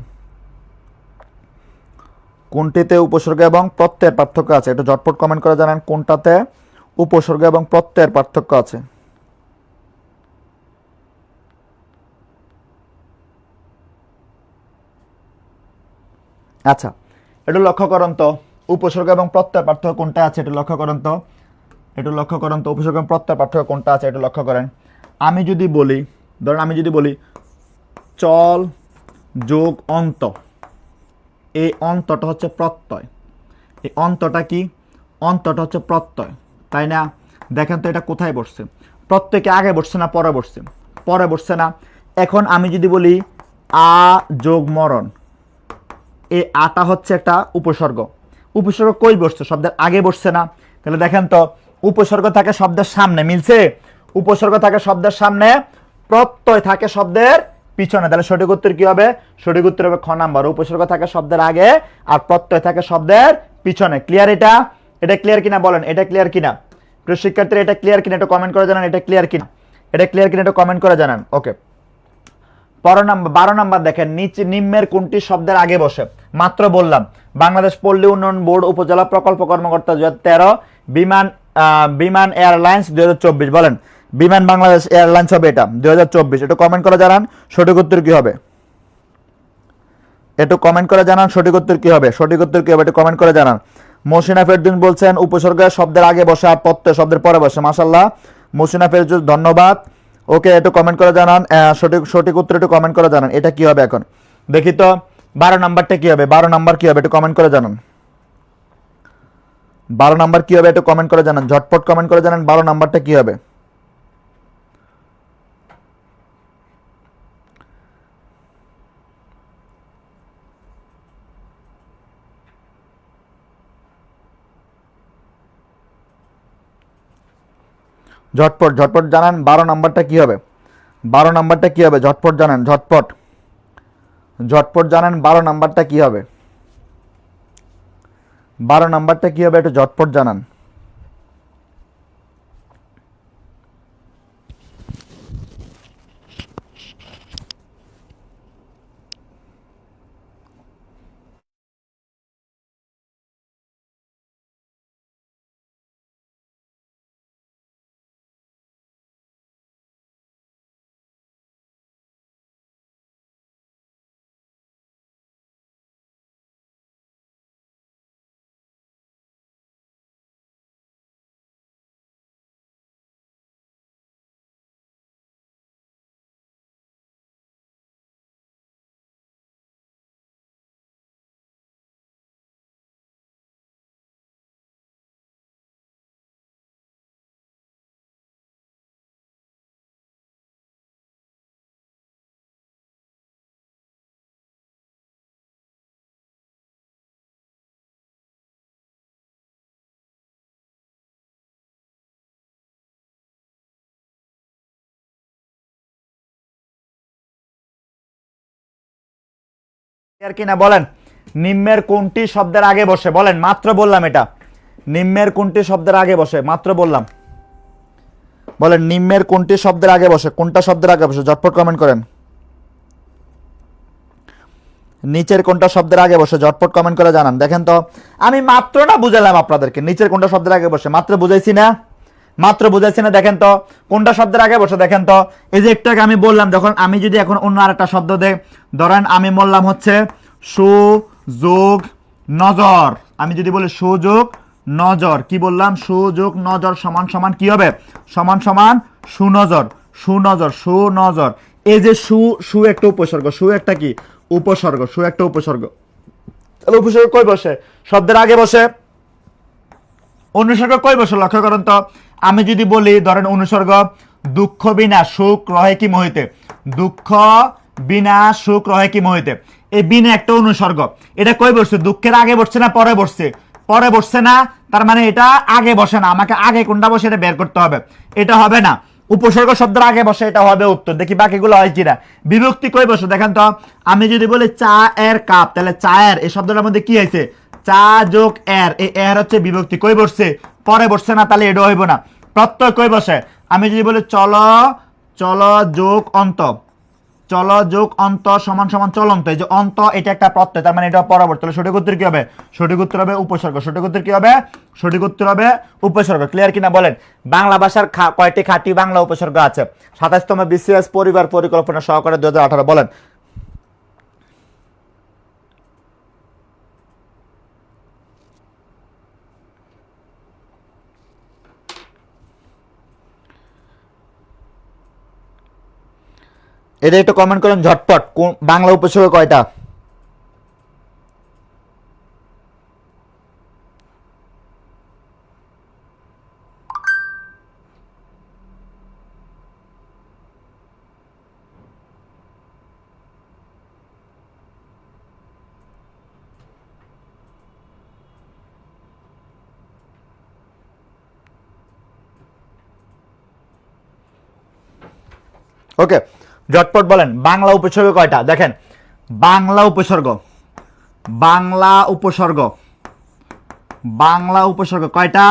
কোনটিতে উপসর্গ এবং প্রত্যয়ের পার্থক্য আছে, এটা ঝটপট কমেন্ট করে জানান কোনটাতে উপসর্গ এবং প্রত্যয়ের পার্থক্য আছে। আচ্ছা, একটু লক্ষ্য করুন তো উপসর্গ এবং প্রত্যয়ের পার্থক্য কোনটা আছে, একটু লক্ষ্য করুন তো। একটু লক্ষ্য করুন তো উপসর্গ এবং প্রত্যয়ের পার্থক্য কোনটা আছে, একটু লক্ষ্য করেন। আমি যদি বলি, ধরেন আমি যদি বলি চল যোগ অন্ত, এই অন্তটা হচ্ছে প্রত্যয়। এই অন্তটা কি? অন্তটা হচ্ছে প্রত্যয়, তাই না? দেখেন তো এটা কোথায় বসছে? প্রত্যয়কে আগে বসছে না পরে বসছে? পরে বসছে না। এখন আমি যদি বলি আ যোগ মরণ, এই আটা হচ্ছে একটা উপসর্গ। উপসর্গ কই বসছে? শব্দের আগে বসছে না? তাহলে দেখেন তো উপসর্গ থাকে শব্দের সামনে, মিলছে? উপসর্গ থাকে শব্দের সামনে, প্রত্যয় থাকে শব্দের পিছনে। তাহলে সঠিক উত্তর কি হবে? সঠিক উত্তর হবে খ নাম্বার, উপসর্গ থাকে শব্দের আগে আর প্রত্যয় থাকে শব্দের পিছনে। ক্লিয়ার? এটা এটা ক্লিয়ার কিনা বলেন, এটা ক্লিয়ার কিনা প্রিয় শিক্ষার্থীরা? এটা ক্লিয়ার কিনা একটু কমেন্ট করে জানান। এটা ক্লিয়ার কিনা? এটা ক্লিয়ার কিনা একটু কমেন্ট করে জানান। ওকে, 12 নাম্বার দেখেন, নিচে নিম্নের কোনটি শব্দের আগে বসে? মাত্র বললাম বাংলাদেশ পল্লী উন্নয়ন বোর্ড উপজেলা প্রকল্প কর্মকর্তা 2013, বিমান এয়ারলাইন্স 2024। বলেন বিমান বাংলাদেশ এয়ারলাইন্স হবে এটা 2024। একটু কমেন্ট করে জানান সঠিক উত্তর কি হবে। একটু কমেন্ট করে জানান সঠিক উত্তর কি হবে। সঠিক উত্তর কি হবে একটু কমেন্ট করে জানান। মহসিনা ফেরদৌস বলছেন উপসর্গ শব্দের আগে বসে আর প্রত্যয় শব্দের পরে বসে। মাশাআল্লাহ মহসিনা ফেরদৌস, ধন্যবাদ। ওকে, একটু কমেন্ট করে জানান সঠিক সঠিক উত্তর একটু কমেন্ট করে জানান। এটা কি হবে এখন দেখি তো। 12 নাম্বারটা কি হবে? 12 নাম্বার কি হবে একটু কমেন্ট করে জানান। 12 নাম্বার কি হবে একটু কমেন্ট করে জানান, ঝটপট কমেন্ট করে জানান 12 নাম্বারটা কি হবে। ঝটপট ঝটপট জানান 12 নাম্বারটা কি হবে। 12 নাম্বারটা কি হবে ঝটপট জানান, ঝটপট ঝটপট জানান 12 নাম্বারটা কি হবে। 12 নাম্বারটা কি হবে একটু ঝটপট জানান। আর কিনা বলেন নিম্নের কোনটি শব্দের আগে বসে? বলেন, মাত্র বললাম এটা। নিম্নের কোনটি শব্দের আগে বসে? মাত্র বললাম। বলেন নিম্নের কোনটি শব্দের আগে বসে? কোনটা শব্দের আগে বসে? ঝটপট কমেন্ট করেন। নিচের কোনটা শব্দের আগে বসে? ঝটপট কমেন্ট করে জানান। দেখেন তো আমি মাত্র না বুঝালাম আপনাদেরকে নিচের কোনটা শব্দের আগে বসে? মাত্র বুঝাইছি না? মাত্র বুঝাইছি না? দেখেন তো কোনটা শব্দের আগে বসে। দেখেন তো এই যে একটু আগে আমি বললাম, যখন আমি যদি এখন অন্য আরেকটা শব্দ দেই, ধরেন আমি বললাম হচ্ছে সুযোগ নজর। আমি যদি বলি সুযোগ নজর, কি বললাম, সুযোগ নজর সমান সমান কি হবে, সমান সমান সুনজর, সুনজর, সুনজর। এই যে সু একটা উপসর্গ, সু একটা কি উপসর্গ, সু একটা উপসর্গ। তাহলে উপসর্গ কই বসে, শব্দের আগে বসে। অনুসর্গ কই বসে লক্ষ্য করেন তো। আমি যদি বলি ধরেন অনুসর্গ দুঃখ বিনা সুখ রহে কি মোহিতে, দুঃখ বিনা সুখ রহে কি মোহিতে, এই বিনা একটা অনুসর্গ। এটা কই বসছে, দুঃখের আগে বসছে না পরে বসছে, পরে বসছে না, তার মানে এটা আগে বসে না। আমাকে আগে কোনটা বসে এটা বের করতে হবে, এটা হবে না। উপসর্গ শব্দের আগে বসে, এটা হবে উত্তর। দেখি বাকিগুলো হয় কিনা। বিভক্তি কই বসে দেখেন তো। আমি যদি বলি চা এর কাপ, তাহলে চায়ের এই শব্দটার মধ্যে কি হয়েছে, চা যোগ এর, এই এর হচ্ছে বিভক্তি, কই বসছে, পরে বসছে না, তাহলে এটা হইব না। প্রত্যয় কই বসে, আমি যদি বলি চলো, চলো যোগ অন্ত, চলো যোগ অন্ত সমান সমান চলন্ত, এই যে অন্ত এটা একটা প্রত্যয়, তার মানে এটা পরবর্তী। তাহলে সঠিক উত্তর কি হবে, সঠিক উত্তর হবে উপসর্গ, সঠিক উত্তর কি হবে, সঠিক উত্তর হবে উপসর্গ। ক্লিয়ার কিনা বলেন। বাংলা ভাষার কয়টি খাঁটি বাংলা উপসর্গ আছে? 27তম বিসিএস পরিবার পরিকল্পনা সহকারে 2018। বলেন। এটা একটু কমেন্ট করেন ঝটপট, বাংলা উপসর্গ কয়টা? ওকে, ঝটপট বলেন বাংলা উপসর্গ কয়টা। দেখেন বাংলা উপসর্গ, বাংলা উপসর্গ, বাংলা উপসর্গ কয়টা,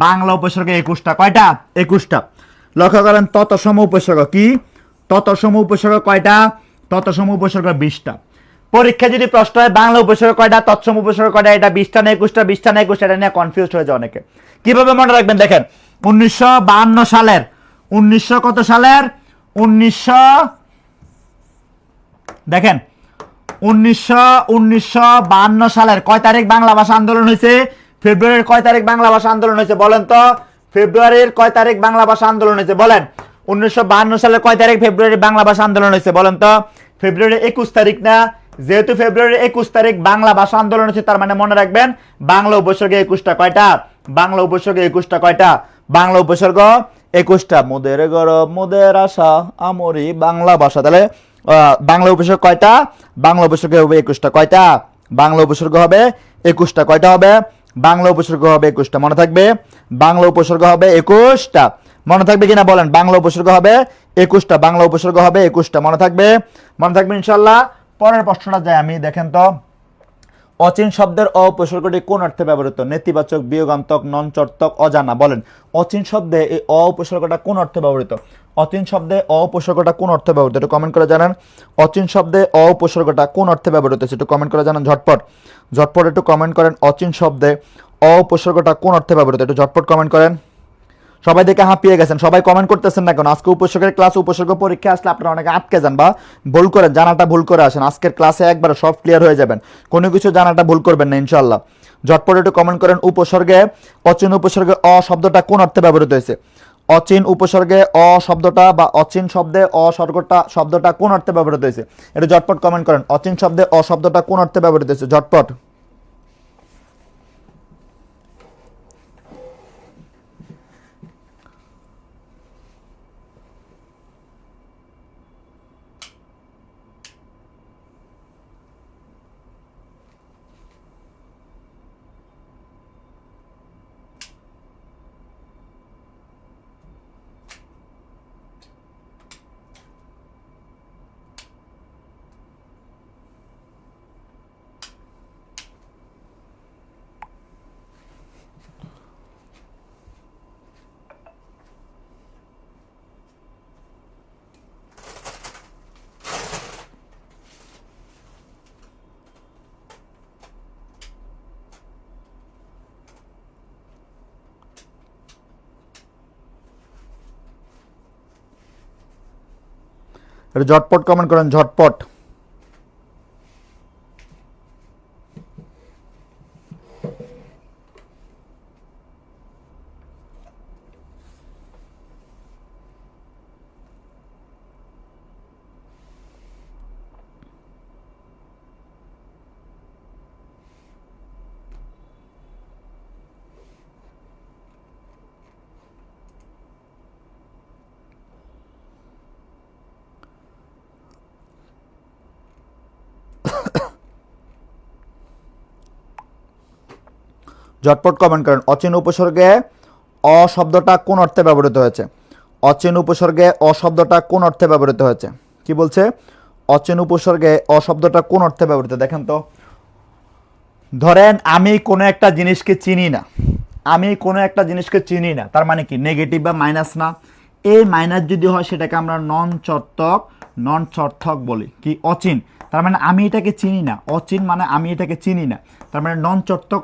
বাংলা উপসর্গ 21টা। কয়টা, 21টা। লক্ষ্য করেন ততসম উপসর্গ কি, ততসম উপসর্গ কয়টা, ততসম উপসর্গ 20টা। পরীক্ষা যদি প্রশ্ন হয় বাংলা উপসর্গ কয়টা, তৎসম উপসর্গ কয়টা, এটা 20টা না 21টা, 20টা না 21টা, এটা নিয়ে কনফিউজ হয়ে যায় অনেকে। কিভাবে মনে রাখবেন দেখেন, 1952 সালের, 1900 কত সালের, 1900 দেখেন 1952 সালের কয় তারিখ বাংলা ভাষা আন্দোলন হয়েছে, ফেব্রুয়ারির কয় তারিখ বাংলা ভাষা আন্দোলন হয়েছে বলেন তো, ফেব্রুয়ারির কয় তারিখ বাংলা ভাষা আন্দোলন হয়েছে বলেন। 1952 সালের কয় তারিখ ফেব্রুয়ারি বাংলা ভাষা আন্দোলন হয়েছে বলেন তো, ফেব্রুয়ারি 21 তারিখ না। যেহেতু ফেব্রুয়ারি 21 তারিখ বাংলা ভাষা আন্দোলন হয়েছে, তার মানে মনে রাখবেন বাংলা উপসর্গ 21টা। কয়টা, বাংলা উপসর্গ 21টা। কয়টা, বাংলা উপসর্গ 21টা। মোদের গরব মোদের আশা আমরি বাংলা ভাষা। তাহলে বাংলা উপসর্গ কয়টা, বাংলা উপসর্গ হবে 21টা। কয়টা, বাংলা উপসর্গ হবে 21টা। কয়টা হবে, বাংলা উপসর্গ হবে 21টা। মনে থাকবে, বাংলা উপসর্গ হবে 21টা। মনে থাকবে কিনা বলেন, বাংলা উপসর্গ হবে 21টা, বাংলা উপসর্গ হবে 21টা। মনে থাকবে, মনে থাকবে ইনশাল্লাহ। পরের প্রশ্নটা যাই আমি, দেখেন তো অচিন শব্দের অ উপসর্গটি কোন অর্থে ব্যবহৃত, নেতিবাচক, বিয়োগান্তক, নঞ্চর্তক, অজানা। বলেন অচিন শব্দে এই অ উপসর্গটা কোন অর্থে ব্যবহৃত, অচিন শব্দে অ উপসর্গটা কোন অর্থে ব্যবহৃত, একটু কমেন্ট করে জানান। অচিন শব্দে অ উপসর্গটা কোন অর্থে ব্যবহৃত হচ্ছে, একটু কমেন্ট করে জানান ঝটপট, ঝটপট একটু কমেন্ট করেন। অচিন শব্দে অ উপসর্গটা কোন অর্থে ব্যবহৃত, একটু ঝটপট কমেন্ট করেন। সবাই দেখে হাঁপিয়ে গেছেন, সবাই কমেন্ট করতেছেন না কেন? আজকে উপসর্গের ক্লাস, উপসর্গ পরীক্ষা আসলে আপনারা অনেকে আটকে যান বা ভুল করেন, জানাটা ভুল করে আসেন। আজকের ক্লাসে একবার সব ক্লিয়ার হয়ে যাবেন, কোনো কিছু জানাটা ভুল করবেন না ইনশাল্লাহ। ঝটপট একটু কমেন্ট করেন উপসর্গে, অচিন উপসর্গে অ শব্দটা কোন অর্থে ব্যবহৃত হয়েছে, অচিন উপসর্গে অ শব্দটা বা অচিন শব্দে অ শব্দটা কোন অর্থে ব্যবহৃত হয়েছে, এটা ঝটপট কমেন্ট করেন। অচিন শব্দে অ শব্দটা কোন অর্থে ব্যবহৃত হয়েছে, ঝটপট। এটা ঝটপট কমেন্ট করেন, ঝটপট। ঝটপট কমেন্ট করেন। অচিন উপসর্গে অ শব্দটা কোন অর্থে ব্যবহৃত হয়েছে? অচিন উপসর্গে অ শব্দটা কোন অর্থে ব্যবহৃত হয়েছে? কি বলছে? অচিন উপসর্গে অ শব্দটা কোন অর্থে ব্যবহৃত? দেখেন তো, ধরেন আমি কোনো একটা জিনিসকে চিনি না, আমি কোনো একটা জিনিসকে চিনি না, তার মানে কি? নেগেটিভ বা মাইনাস না? এই মাইনাস যদি হয় সেটাকে আমরা নন চর্থক বলি। কি? অচিন। তার মানে আমি এটাকে চিনি না। অচিন মানে আমি এটাকে চিনি না, তার মানে নন চর্থক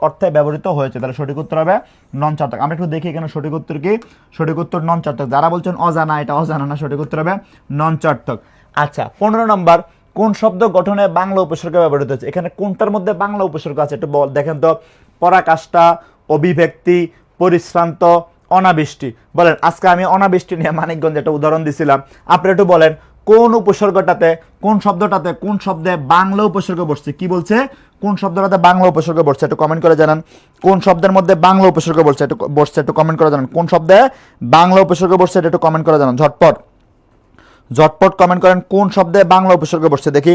অর্থে ব্যবহৃত হয়েছে। তাহলে সঠিক উত্তর হবে নন চর্থক। আমরা একটু দেখি এখানে সঠিক উত্তর কি। সঠিক উত্তর নন চর্থক। যারা বলছেন অজানা, এটা অজানা না, সঠিক উত্তর হবে নন চর্থক। আচ্ছা, 15 নম্বর, কোন শব্দ গঠনে বাংলা উপসর্গ ব্যবহৃত হচ্ছে? এখানে কোনটার মধ্যে বাংলা উপসর্গ আছে একটু দেখেন তো। পরাকাষ্ঠা, অভিব্যক্তি, পরিশ্রান্ত, অনাবৃষ্টি। বলেন, আজকে আমি অনাবৃষ্টি নিয়ে মানিকগঞ্জে একটা উদাহরণ দিছিলাম, আপনি একটু বলেন কোন উপসর্গটাতে, কোন শব্দটাতে, কোন শব্দে বাংলা উপসর্গ বসছে? কি বলছে? কোন শব্দটাতে বাংলা উপসর্গ বসছে একটু কমেন্ট করে জানান। কোন শব্দের মধ্যে বাংলা উপসর্গ বসছে একটু কমেন্ট করে জানান। কোন শব্দে বাংলা উপসর্গ বসছে এটা একটু কমেন্ট করে জানান। ঝটপট কমেন্ট করেন কোন শব্দে বাংলা উপসর্গ বসছে দেখি।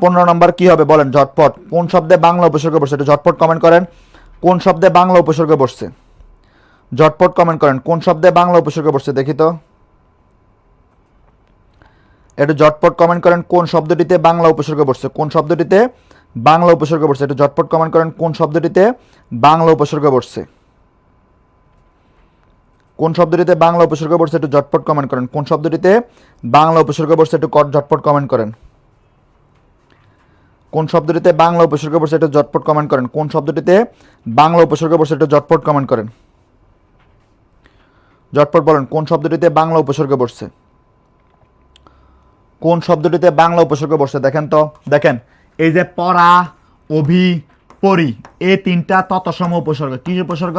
15 নম্বর কি হবে বলেন? ঝটপট কোন শব্দে বাংলা উপসর্গ বসছে একটু ঝটপট কমেন্ট করেন। কোন শব্দে বাংলা উপসর্গ বসছে? ঝটপট কমেন্ট করেন কোন শব্দে বাংলা উপসর্গ বসছে দেখি তো। একটু ঝটপট কমেন্ট করেন কোন শব্দটিতে বাংলা উপসর্গ বসছে। কোন শব্দটিতে বাংলা উপসর্গ বসছে একটু ঝটপট কমেন্ট করেন কোন শব্দটিতে বাংলা উপসর্গ বসছে। কোন শব্দটিতে বাংলা উপসর্গ বসছে একটু ঝটপট কমেন্ট করেন। কোন শব্দটিতে বাংলা উপসর্গ বসছে একটু ঝটপট কমেন্ট করেন। কোন শব্দটিতে বাংলা উপসর্গ বসছে একটু ঝটপট কমেন্ট করেন। কোন শব্দটিতে বাংলা উপসর্গ বসছে একটু ঝটপট কমেন্ট করেন। ঝটপট বলেন কোন শব্দটিতে বাংলা উপসর্গ বসছে। কোন শব্দটিতে বাংলা উপসর্গ বসছে দেখেন তো। দেখেন, এই যে পরা, অভি, পরি, এই তিনটা তৎসম উপসর্গ। কি উপসর্গ?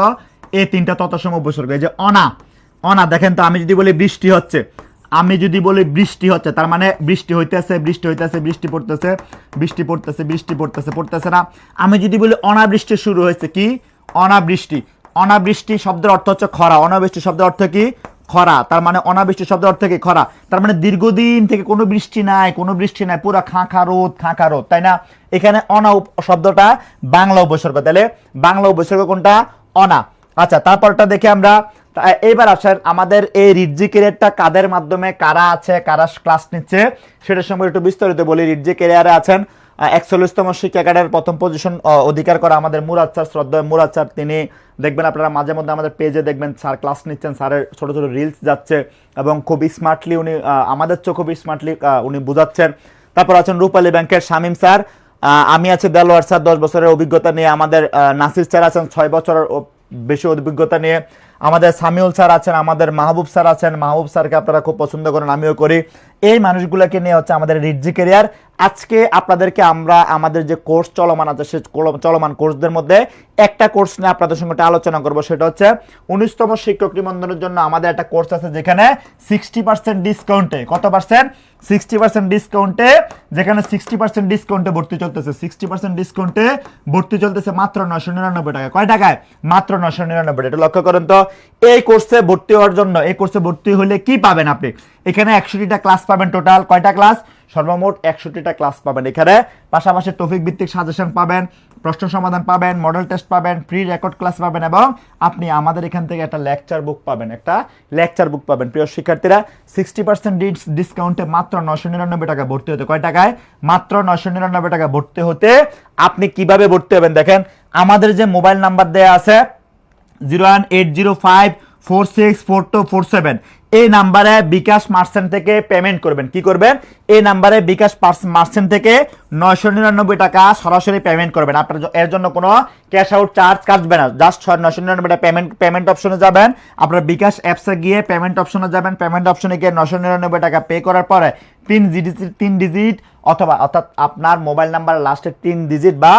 এই তিনটা তৎসম উপসর্গ। এই যে অনা দেখেন তো, আমি যদি বলি বৃষ্টি হচ্ছে, আমি যদি বলি বৃষ্টি হচ্ছে, তার মানে বৃষ্টি হইতেছে, বৃষ্টি পড়তেছে না। আমি যদি বলি অনাবৃষ্টি শুরু হয়েছে, কি? অনাবৃষ্টি শব্দের অর্থ হচ্ছে খরা। অনাবৃষ্টি শব্দের অর্থ কি? খরা। তার মানে অনাবৃষ্টি শব্দের অর্থ কি? খরা। তার মানে দীর্ঘদিন থেকে কোনো বৃষ্টি নাই, পুরো খাঁখা রোদ, তাই না? এখানে অনা শব্দটা বাংলা উপসর্গ। তাহলে বাংলা উপসর্গ কোনটা? অনা। আচ্ছা, তারপরটা দেখে আমরা। এইবার আসেন, আমাদের এই রিডজি ক্যারিয়ারটা কাদের মাধ্যমে, কারা আছে, কারা ক্লাস নিচ্ছে সেটার সম্পর্কে একটু বিস্তারিত বলি। রিডজি ক্যারিয়ারে আছেন 41তম শিক্ষা ক্যাডারের প্রথম পজিশন অধিকার করা আমাদের মুরাদ স্যার, শ্রদ্ধেয় মুরাদ স্যার। তিনি দেখবেন আপনারা মাঝে মধ্যে আমাদের পেজে দেখবেন স্যার ক্লাস নিচ্ছেন, স্যারের ছোট ছোট রিলস যাচ্ছে এবং খুব স্মার্টলি উনি আমাদের চেয়ে খুব স্মার্টলি উনি বোঝাচ্ছেন। তারপর আছেন রূপালী ব্যাংকের শামীম স্যার, আমি আছি দেলোয়ার স্যার 10 বছরের অভিজ্ঞতা নিয়ে, আমাদের নাসির স্যার আছেন 6 বছরের বেশি অভিজ্ঞতা নিয়ে, আমাদের সামিউল স্যার আছেন, আমাদের মাহবুব স্যার আছেন। মাহবুব স্যারকে আপনারা খুব পছন্দ করেন, আমিও করি। এই মানুষগুলোকে নিয়ে হচ্ছে আমাদের রিডজি ক্যারিয়ার। আজকে আপনাদেরকে আমরা আমাদের যে কোর্স চলমান আছে সেই চলমান কোর্সদের মধ্যে একটা কোর্স নিয়ে আপনাদের সঙ্গে আলোচনা করব, সেটা হচ্ছে 19তম শিক্ষক নিবন্ধনের জন্য আমাদের একটা কোর্স আছে যেখানে 60% ডিসকাউন্টে, কত পার্সেন্ট? 60% ডিসকাউন্টে, যেখানে 60% ডিসকাউন্টে ভর্তি চলতেছে। 60% ডিসকাউন্টে ভর্তি চলতেছে মাত্র 999 টাকা। কয় টাকায়? মাত্র 999। এটা লক্ষ্য করেন তো। এই কোর্সে ভর্তি হওয়ার জন্য, এই কোর্সে ভর্তি হলে কি পাবেন আপনি? এখানে 61টা ক্লাস পাবেন। টোটাল কয়টা ক্লাস? সর্বমোট 61টা ক্লাস পাবেন। এখানে পাশাপাশি টপিক ভিত্তিক সাজেশন পাবেন, প্রশ্ন সমাধান পাবেন, মডেল টেস্ট পাবেন, প্রি রেকর্ড ক্লাস পাবেন এবং আপনি আমাদের এখান থেকে একটা লেকচার বুক পাবেন। প্রিয় শিক্ষার্থীরা, 60% ডিসকাউন্টে মাত্র 999 টাকা ভর্তি হতে। কয় টাকায়? মাত্র 999 টাকা ভর্তি হতে। আপনি কিভাবে ভর্তি হবেন দেখেন, আমাদের যে মোবাইল নাম্বার দেয়া আছে 01805464247, এই নাম্বারে বিকাশ মার্চেন্ট থেকে পেমেন্ট করবেন। কি করবেন? এই নাম্বারে বিকাশ মার্চেন্ট থেকে 999 টাকা সরাসরি পেমেন্ট করবেন। আপনার এর জন্য কোনো ক্যাশ আউট চার্জ কাটবে না। জাস্ট 999 টাকা পেমেন্ট অপশনে যাবেন, আপনার বিকাশ অ্যাপসে গিয়ে পেমেন্ট অপশনে যাবেন, পেমেন্ট অপশনে গিয়ে 999 টাকা পে করার পরে 3 ডিজিট অর্থাৎ আপনার মোবাইল নাম্বার লাস্টের 3 ডিজিট বা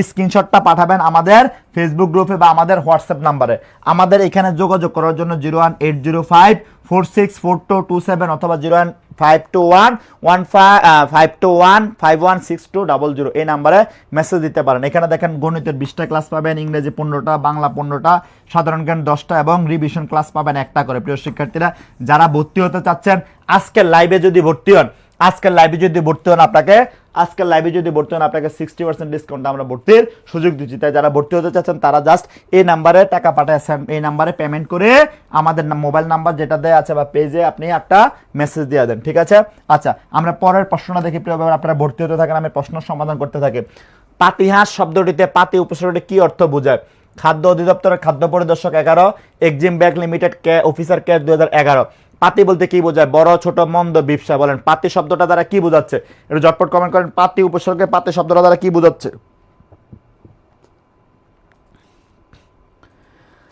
স্ক্রিনশটটা পাঠাবেন আমাদের ফেসবুক গ্রুপে বা আমাদের হোয়াটসঅ্যাপ নাম্বারে। আমাদের এখানে যোগাযোগ করার জন্য 01805464227 অথবা 01521516200 এই নাম্বারে মেসেজ দিতে পারেন। এখানে দেখেন গণিতের 20টা ক্লাস পাবেন, ইংরেজি 15টা, বাংলা 15টা, সাধারণ জ্ঞান 10টা এবং রিভিশন ক্লাস পাবেন একটা করে। প্রিয় শিক্ষার্থীরা, যারা ভর্তি হতে চাচ্ছেন আজকের লাইভে যদি ভর্তি হন, আজকের লাইভে যদি ভর্তি হন আপনাকে 60% ডিসকাউন্ট আমরা ভর্তির সুযোগ দিচ্ছি। তাই যারা ভর্তি হতে চাচ্ছেন তারা জাস্ট এই নাম্বারে টাকা পাঠাচ্ছেন, এই নাম্বারে পেমেন্ট করে আমাদের মোবাইল নাম্বার যেটা দেওয়া আছে বা পেজে আপনি একটা মেসেজ দিয়ে দেন, ঠিক আছে? আচ্ছা, আমরা পরের প্রশ্নটা দেখি। প্রিয় ভাই, আপনারা ভর্তি হতে থাকেন, আমি প্রশ্ন সমাধান করতে থাকি। পাতিহাঁস শব্দটিতে পাতি উপসর্গটি কি অর্থ বোঝায়? খাদ্য অধিদপ্তরের খাদ্য পরিদর্শক 11, এক্সিম ব্যাংক লিমিটেড কে অফিসার কে 2011। পাতি বলতে কি বোঝায়? বড়, ছোট, মন্দ, বিপসা। বলেন পাতি শব্দটা দ্বারা কি বোঝাচ্ছে? একটু ঝটপট কমেন্ট করেন। পাতি উপসর্গে পাতি শব্দটা দ্বারা কি বোঝাচ্ছে?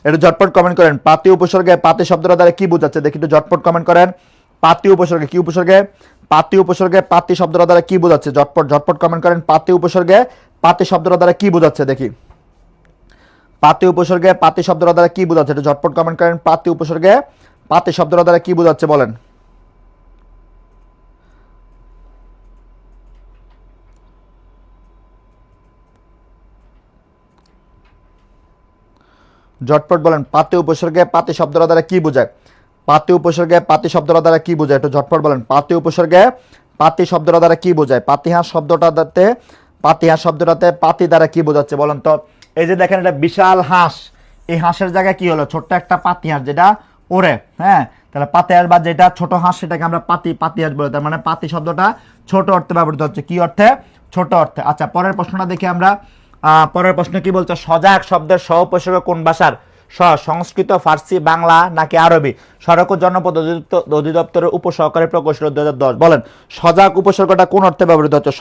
একটু ঝটপট কমেন্ট করেন। পাতি উপসর্গে পাতি শব্দটা দ্বারা কি বোঝাচ্ছে দেখি, একটু ঝটপট কমেন্ট করেন। পাতি উপসর্গে কি উপসর্গে? পাতি উপসর্গে পাতি শব্দটা দ্বারা কি বোঝাচ্ছে? ঝটপট কমেন্ট করেন। পাতি উপসর্গে পাতি শব্দটা দ্বারা কি বোঝাচ্ছে দেখি। পাতি উপসর্গে পাতি শব্দটা দ্বারা কি বোঝাচ্ছে? একটু ঝটপট কমেন্ট করেন। পাতি উপসর্গে পাতি শব্দটা দ্বারা কি বোঝাচ্ছে বলেন। ঝটপট বলেন। পাতি উপসর্গে পাতি শব্দটা দ্বারা কি বোঝায়? পাতি উপসর্গে পাতি শব্দটা দ্বারা কি বোঝায়? একটু ঝটপট বলেন। পাতি উপসর্গে পাতি শব্দটা দ্বারা কি বোঝায়? পাতিহাঁস শব্দটাতে পাতি দ্বারা কি বোঝাচ্ছে বলেন তো? এই যে দেখেন, এটা বিশাল হাঁস, এই হাঁসের জায়গায় কি হলো? ছোট্ট একটা পাতিহাঁস যেটা ওরে, হ্যাঁ, তাহলে পাতিহাঁস বা যেটা ছোট হাঁস সেটাকে আমরা পাতিহাঁস বলে। তার মানে পাতি শব্দটা ছোট অর্থে ব্যবহৃত হচ্ছে। কি অর্থে? ছোট অর্থে। আচ্ছা, পরের প্রশ্নটা দেখি আমরা। পরের প্রশ্ন কি বলছে? সজাগ শব্দের সহ উপসর্গ কোন ভাষার? সংস্কৃত, ফার্সি, বাংলা নাকি আরবি? সড়ক ও জনপদ অধিদপ্তরের উপসহকারী প্রকৌশলী 2010। বলেন সজাগ উপসর্গটা কোন অর্থে ব্যবহৃত হচ্ছে?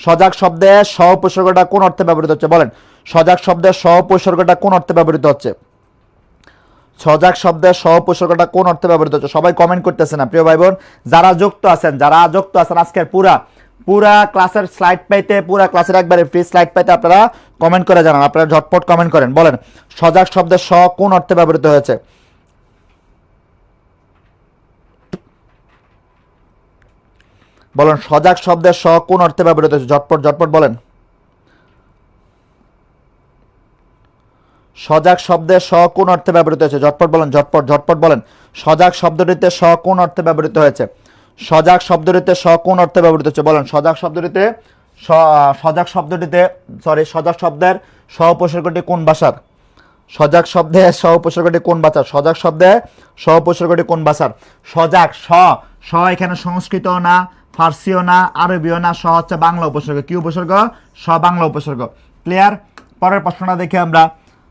সজাগ শব্দের সহ উপসর্গটা কোন অর্থে ব্যবহৃত হচ্ছে? বলেন সজাগ শব্দের সহ উপসর্গটা কোন অর্থে ব্যবহৃত হচ্ছে? সজাগ শব্দের সহ উপসর্গটা কোন অর্থে ব্যবহৃত হচ্ছে? সবাই কমেন্ট করতেছে না প্রিয় ভাই বোন। যারা যুক্ত আছেন আজকের পুরা ক্লাসের স্লাইড পাইতে, পুরা ক্লাসের একবারে ফ্রি স্লাইড পাইতে আপনারা কমেন্ট করে জানান। আপনারা ঝটপট কমেন্ট করেন। বলেন সজাগ শব্দের স কোন অর্থে ব্যবহৃত হয়েছে? বলেন সজাগ শব্দের স কোন অর্থে ব্যবহৃত হয়েছে? ঝটপট বলেন। সজাগ শব্দের স কোন অর্থে ব্যবহৃত হয়েছে? ঝটপট বলেন। ঝটপট বলেন। সজাগ শব্দটিতে স কোন অর্থে ব্যবহৃত হয়েছে? সজাগ শব্দটিতে স কোন অর্থে ব্যবহৃত হচ্ছে? বলেন সজাগ শব্দটিতে সজাগ শব্দের স উপসর্গটি কোন ভাষার? সজাগ শব্দের স উপসর্গটি কোন ভাষার? সজাগ শব্দের স উপসর্গটি কোন ভাষার? সজাগ স এখানে সংস্কৃতও না, ফার্সিও না, আরবিও না, স হচ্ছে বাংলা উপসর্গ। কি উপসর্গ? স বাংলা উপসর্গ। ক্লিয়ার? পরের প্রশ্নটা দেখি আমরা।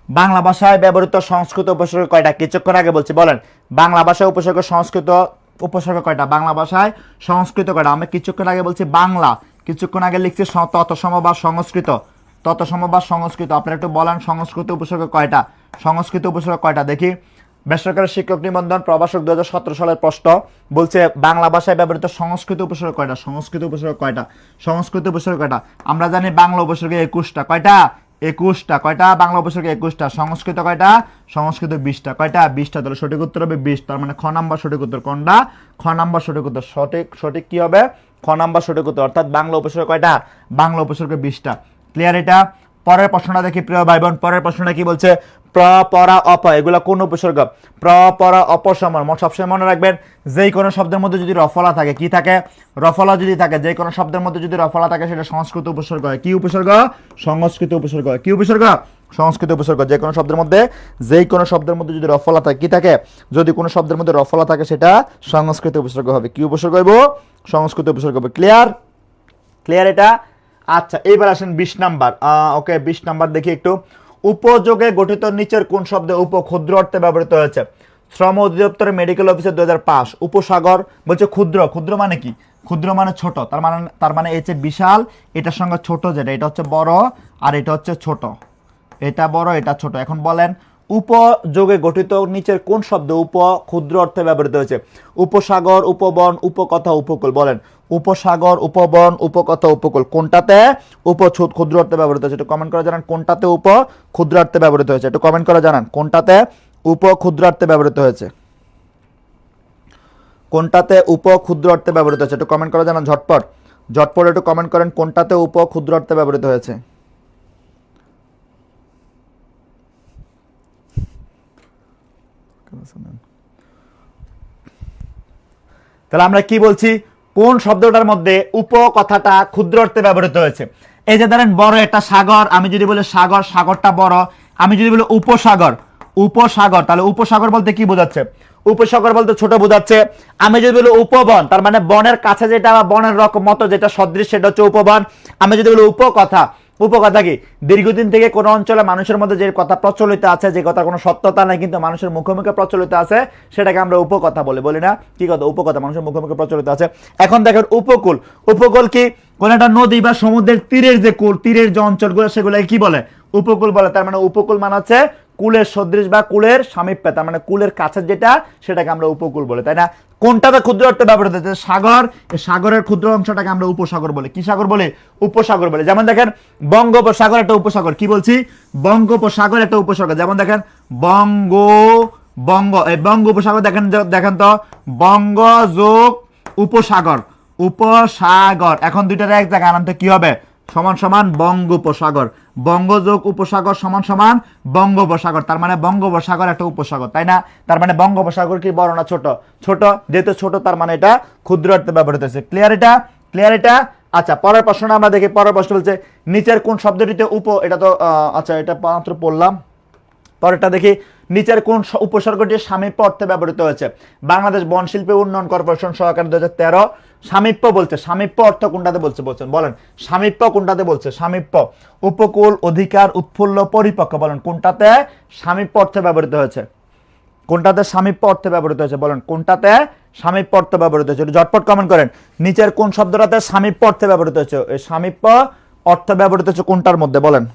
বাংলা ভাষায় ব্যবহৃত সংস্কৃত উপসর্গ কয়টা? কিছুক্ষণ আগে বলছি। বলেন বাংলা ভাষায় উপসর্গ সংস্কৃত উপসর্গ কয়টা? বাংলা ভাষায় সংস্কৃত কয়টা? আমি কিছুক্ষণ আগে বলছি বাংলা, কিছুক্ষণ আগে লিখছি তৎসম বা সংস্কৃত। আপনারা একটু বলেন সংস্কৃত উপসর্গ কয়টা? সংস্কৃত উপসর্গ কয়টা দেখি। বেসরকারি শিক্ষক নিবন্ধন প্রভাষক 2017 সালের প্রশ্ন বলছে বাংলা ভাষায় ব্যবহৃত সংস্কৃত উপসর্গ কয়টা? সংস্কৃত উপসর্গ কয়টা? আমরা জানি বাংলা উপসর্গ 21টা। কয়টা? 21টা। কয়টা? বাংলা উপসর্গ 21টা। সংস্কৃত কয়টা? সংস্কৃত 20টা। কয়টা? 20টা। তাহলে সঠিক উত্তর হবে 20। তার মানে খ নাম্বার সঠিক উত্তর। কোনটা? খ নাম্বার সঠিক উত্তর। সঠিক কি হবে? খ নাম্বার সঠিক উত্তর। অর্থাৎ বাংলা উপসর্গ কয়টা? বাংলা উপসর্গ 20টা। ক্লিয়ার এটা? পরের প্রশ্নটা দেখি প্রিয় ভাই বোন। পরের প্রশ্নটা কি বলছে? প্র, পরা, অপ এগুলো কোন উপসর্গ? প্র, পরা, অপসর্গ। সবসময় মনে রাখবেন যেই কোনো শব্দের মধ্যে যদি রফলা থাকে, কি থাকে? রফলা যদি থাকে, যে কোনো শব্দের মধ্যে যদি রফলা থাকে সেটা সংস্কৃত উপসর্গ হয়। কি উপসর্গ? সংস্কৃত উপসর্গ হয়। কি উপসর্গ? সংস্কৃত উপসর্গ। যে কোনো শব্দের মধ্যে যদি রফলা থাকে, কি থাকে? যদি কোনো শব্দের মধ্যে রফলা থাকে সেটা সংস্কৃত উপসর্গ হবে। কি উপসর্গ হইব? সংস্কৃত উপসর্গ হবে। ক্লিয়ার এটা? আচ্ছা, এবার আসেন 20 নাম্বার। ওকে, 20 নাম্বার দেখি একটু। উপযোগে গঠিত নিচের কোন শব্দে উপ ক্ষুদ্র অর্থে ব্যবহৃত হয়েছে? শ্রম অধিদপ্তরের মেডিকেল অফিসার 2005। উপসাগর বলছে ক্ষুদ্র মানে কি? ক্ষুদ্র মানে ছোট। তার মানে এই যে বিশাল, এটার সঙ্গে ছোট যেটা, এটা হচ্ছে বড় আর এটা হচ্ছে ছোট। এটা বড়, এটা ছোট। এখন বলেন উপযোগে গঠিত নিচের কোন শব্দ উপ ক্ষুদ্র অর্থে ব্যবহৃত হয়েছে? উপসাগর, উপবন, উপকথা, উপকূল। বলেন উপসাগর, উপবন, উপকথা, উপকূল কোনটাতে উপ ক্ষুদ্র অর্থে ব্যবহৃত হয়েছে? একটু কমেন্ট করে জানান কোনটাতে উপ ক্ষুদ্র অর্থে ব্যবহৃত হয়েছে। একটু কমেন্ট করে জানান কোনটাতে উপ ক্ষুদ্র অর্থে ব্যবহৃত হয়েছে। কোনটাতে উপ ক্ষুদ্র অর্থে ব্যবহৃত হয়েছে? একটু কমেন্ট করে জানান ঝটপট একটু কমেন্ট করেন কোনটাতে উপ ক্ষুদ্র অর্থে ব্যবহৃত হয়েছে। তাহলে আমরা কি বলছি? কোন শব্দটার মধ্যে উপ কথাটা ক্ষুদ্র অর্থে ব্যবহৃত হয়েছে? এই যে ধরেন বড় একটা সাগর, আমি যদি বলি সাগর, সাগরটা বড়। আমি যদি বলি উপসাগর, উপসাগর, তাহলে উপসাগর বলতে কি বোঝাচ্ছে? উপসাগর বলতে ছোট বোঝাচ্ছে। আমি যদি বলি উপবন, তার মানে বনের কাছে যেটা বা বনের রকম মতো যেটা সদৃশ সেটা হচ্ছে উপবন। আমি যদি বলি উপকথা, উপকথা কি? দীর্ঘদিন থেকে কোনো অঞ্চলে মানুষের মধ্যে যে কথা প্রচলিত আছে, যে কথা কোনো সত্যতা নাই কিন্তু মানুষের মুখে মুখে প্রচলিত আছে, সেটাকে আমরা উপকথা বলি না? কি কথা? উপকথা, মানুষের মুখে মুখে প্রচলিত আছে। এখন দেখেন উপকূল, উপকূল কি? কোন একটা নদী বা সমুদ্রের তীরের যে কুল, তীরের যে অঞ্চলগুলো সেগুলোকে কি বলে? উপকূল বলে। তার মানে উপকূল মানে হচ্ছে কুলের সদৃশ বা কুলের সামীপ্যে, তার মানে কুলের কাছে যেটা সেটাকে আমরা উপকূল বলি, তাই না? কোনটাতে ক্ষুদ্র অর্থে ব্যবহৃত হচ্ছে? সাগর, সাগরের ক্ষুদ্র অংশটাকে আমরা উপসাগর বলি। কি সাগর বলে? উপসাগর বলে। যেমন দেখেন বঙ্গোপসাগর একটা উপসাগর। কি বলছি? বঙ্গোপসাগর একটা উপসাগর। যেমন দেখেন বঙ্গ, বঙ্গ, এই বঙ্গোপসাগর দেখেন, দেখেন তো বঙ্গ যোগ উপসাগর, উপসাগর। এখন দুইটার এক জায়গায় আনতে কি হবে? সমান সমান বঙ্গোপসাগর। বঙ্গ যোগ উপসাগর সমান সমান বঙ্গোপসাগর। তার মানে বঙ্গোপসাগর একটা উপসাগর, তাই না? তার মানে বঙ্গোপসাগর কি বড় না ছোট? ছোট। যেহেতু ছোট তার মানে এটা ক্ষুদ্র অর্থে ব্যবহৃত হচ্ছে। ক্লিয়ার এটা? ক্লিয়ার এটা? আচ্ছা, পরের প্রশ্নটা আমরা দেখি। পরের প্রশ্ন বলছে নিচের কোন শব্দটিতে এটা তো আচ্ছা, এটা মাত্র পড়লাম। পরেরটা দেখি, নিচের কোন উপসর্গটি সামীপ্য অর্থে ব্যবহৃত হয়েছে? বাংলাদেশ বনশিল্পী উন্নয়ন কর্পোরেশন সহকারী 2013। সামীপ্য বলছে, সামীপ্য অর্থ কোনটাতে বলছে? বলছেন, বলেন সামীপ্য কোনটাতে বলছে? সামীপ্য, উপকূল, অধিকার, উৎফুল্ল, পরিপক্ক, বলেন কোনটাতে সামীপ্য অর্থে ব্যবহৃত হয়েছে? কোনটাতে সামীপ্য অর্থে ব্যবহৃত হয়েছে? বলেন কোনটাতে সামীপ্য অর্থে ব্যবহৃত হয়েছে? ঝটপট কমেন্ট করেন। নিচের কোন শব্দটাতে সামীপ্য অর্থে ব্যবহৃত হয়েছে? এই সামীপ্য অর্থে ব্যবহৃত হয়েছে কোনটার মধ্যে? বলেন।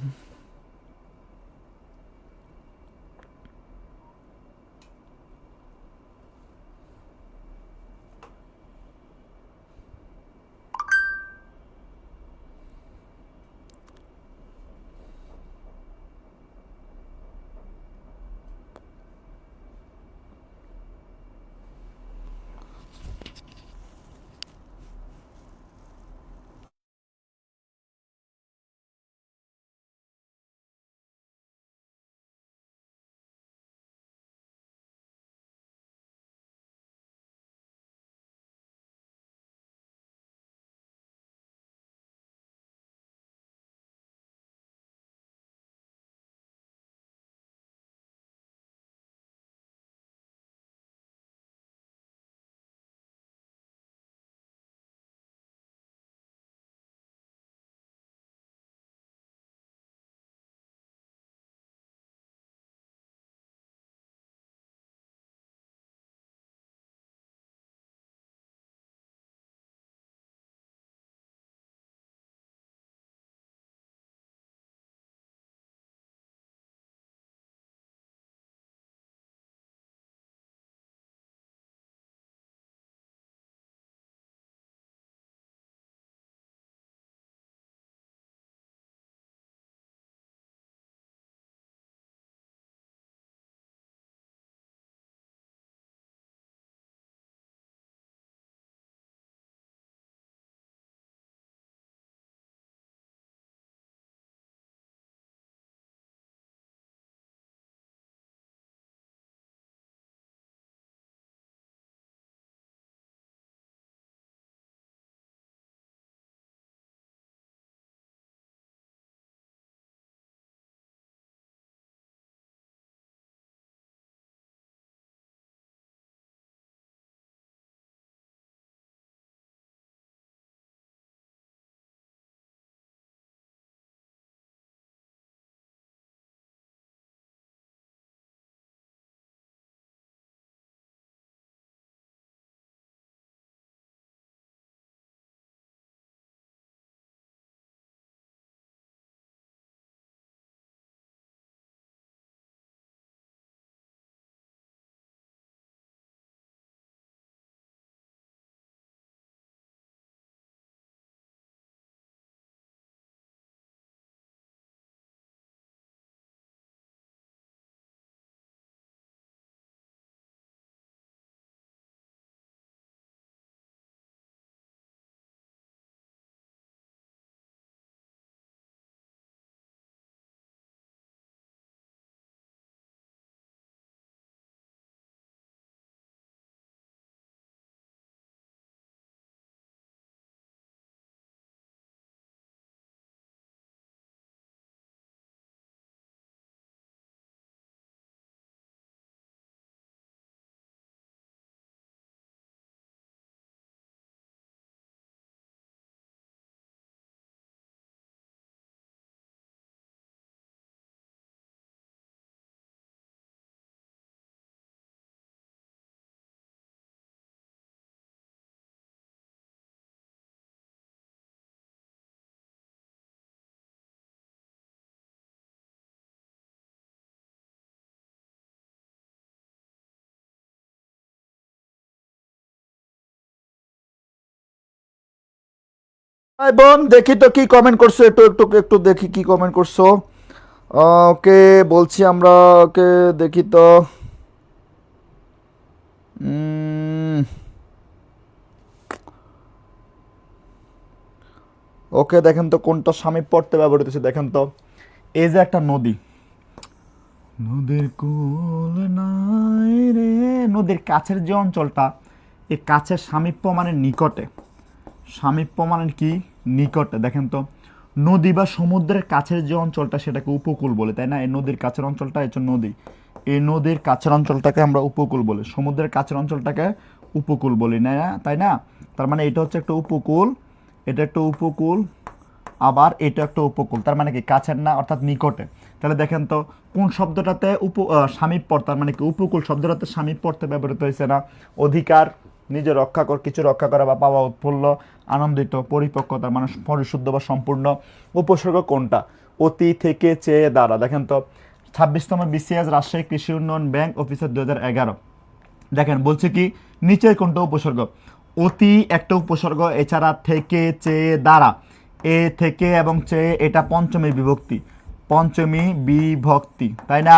ভাই বোন দেখি তো কি কমেন্ট করছো, একটু একটু একটু দেখি কি কমেন্ট করছো। ওকে বলছি আমরা, ওকে দেখি তো। ওকে দেখেন তো কোনটা সামীপ্য অর্থে ব্যবহৃত হচ্ছে, দেখেন তো। এই যে একটা নদী, নদীর কুল নাই রে, নদীর কাছের যে অঞ্চলটা, এই কাছের সামীপ্য মানে নিকটে, সামীপ্য মানে কি নিকটে। দেখেন তো নদী বা সমুদ্রের কাছের যে অঞ্চলটা সেটাকে উপকূল বলে, তাই না? এই নদীর কাছের অঞ্চলটা হচ্ছে নদী, এই নদীর কাছের অঞ্চলটাকে আমরা উপকূল বলি, সমুদ্রের কাছের অঞ্চলটাকে উপকূল বলি না, তাই না? তার মানে এটা হচ্ছে একটা উপকূল, এটা একটা উপকূল, আবার এটা একটা উপকূল, তার মানে কি কাছের না, অর্থাৎ নিকটে। তাহলে দেখেন তো কোন শব্দটাতে সামীপ্য, তার মানে কি উপকূল শব্দটাতে সামীপ্য অর্থে ব্যবহৃত হয়েছে না? অধিকার, নিজে রক্ষা কর, কিছু রক্ষা করা বা পাওয়া, উৎফুল্ল, আনন্দিত, পরিপক্কতার মানে পরিশুদ্ধ বা সম্পূর্ণ। উপসর্গ কোনটা? অতি, থেকে, চেয়ে, দ্বারা। দেখেন তো 26তম বিসিএস রাজশাহী কৃষি উন্নয়ন ব্যাংক অফিসার 2011। দেখেন বলছে কি নিচের কোনটা উপসর্গ? অতি একটা উপসর্গ, এছাড়া থেকে, চেয়ে, দ্বারা। এ, থেকে এবং চেয়ে এটা পঞ্চমী বিভক্তি, পঞ্চমী বিভক্তি, তাই না?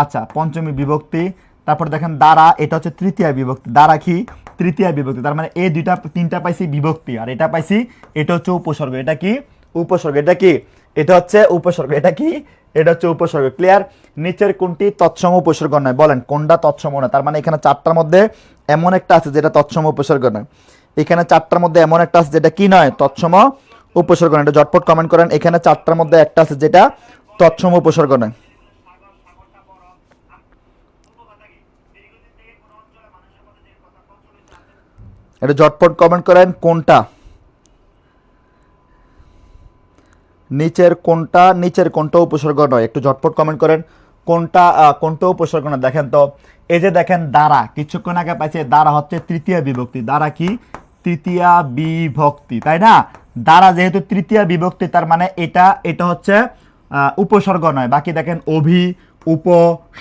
আচ্ছা পঞ্চমী বিভক্তি। তারপর দেখেন দ্বারা, এটা হচ্ছে তৃতীয় বিভক্তি, দ্বারা কি তৃতীয় বিভক্তি, তার মানে এই দুইটা তিনটা পাইছি বিভক্তি, আর এটা পাইছি এটা হচ্ছে উপসর্গ। এটা কি উপসর্গ, এটা কি এটা হচ্ছে উপসর্গ, এটা কি এটা হচ্ছে উপসর্গ। ক্লিয়ার? নিচের কোনটি তৎসম উপসর্গ নয়, বলেন কোনটা তৎসম নয়? তার মানে এখানে চারটার মধ্যে এমন একটা আছে যেটা তৎসম উপসর্গ নয়, এখানে চারটার মধ্যে এমন একটা আছে যেটা কি নয়, তৎসম উপসর্গ নয়। এটা ঝটপট কমেন্ট করেন, এখানে চারটার মধ্যে একটা আছে যেটা তৎসম উপসর্গ নয়। এটা ঝটপট কমেন্ট করেন কোনটা, নিচের কোনটা উপসর্গ নয়, একটু ঝটপট কমেন্ট করেন কোনটা কোনটা উপসর্গ নয়। দেখেন তো এই যে দেখেন দ্বারা, কিছুক্ষণ আগে পাইছে দ্বারা হচ্ছে তৃতীয় বিভক্তি, দ্বারা কি তৃতীয় বিভক্তি, তাই না? দ্বারা যেহেতু তৃতীয় বিভক্তি তার মানে এটা এটা হচ্ছে উপসর্গ নয়। বাকি দেখেন অভি, উপ,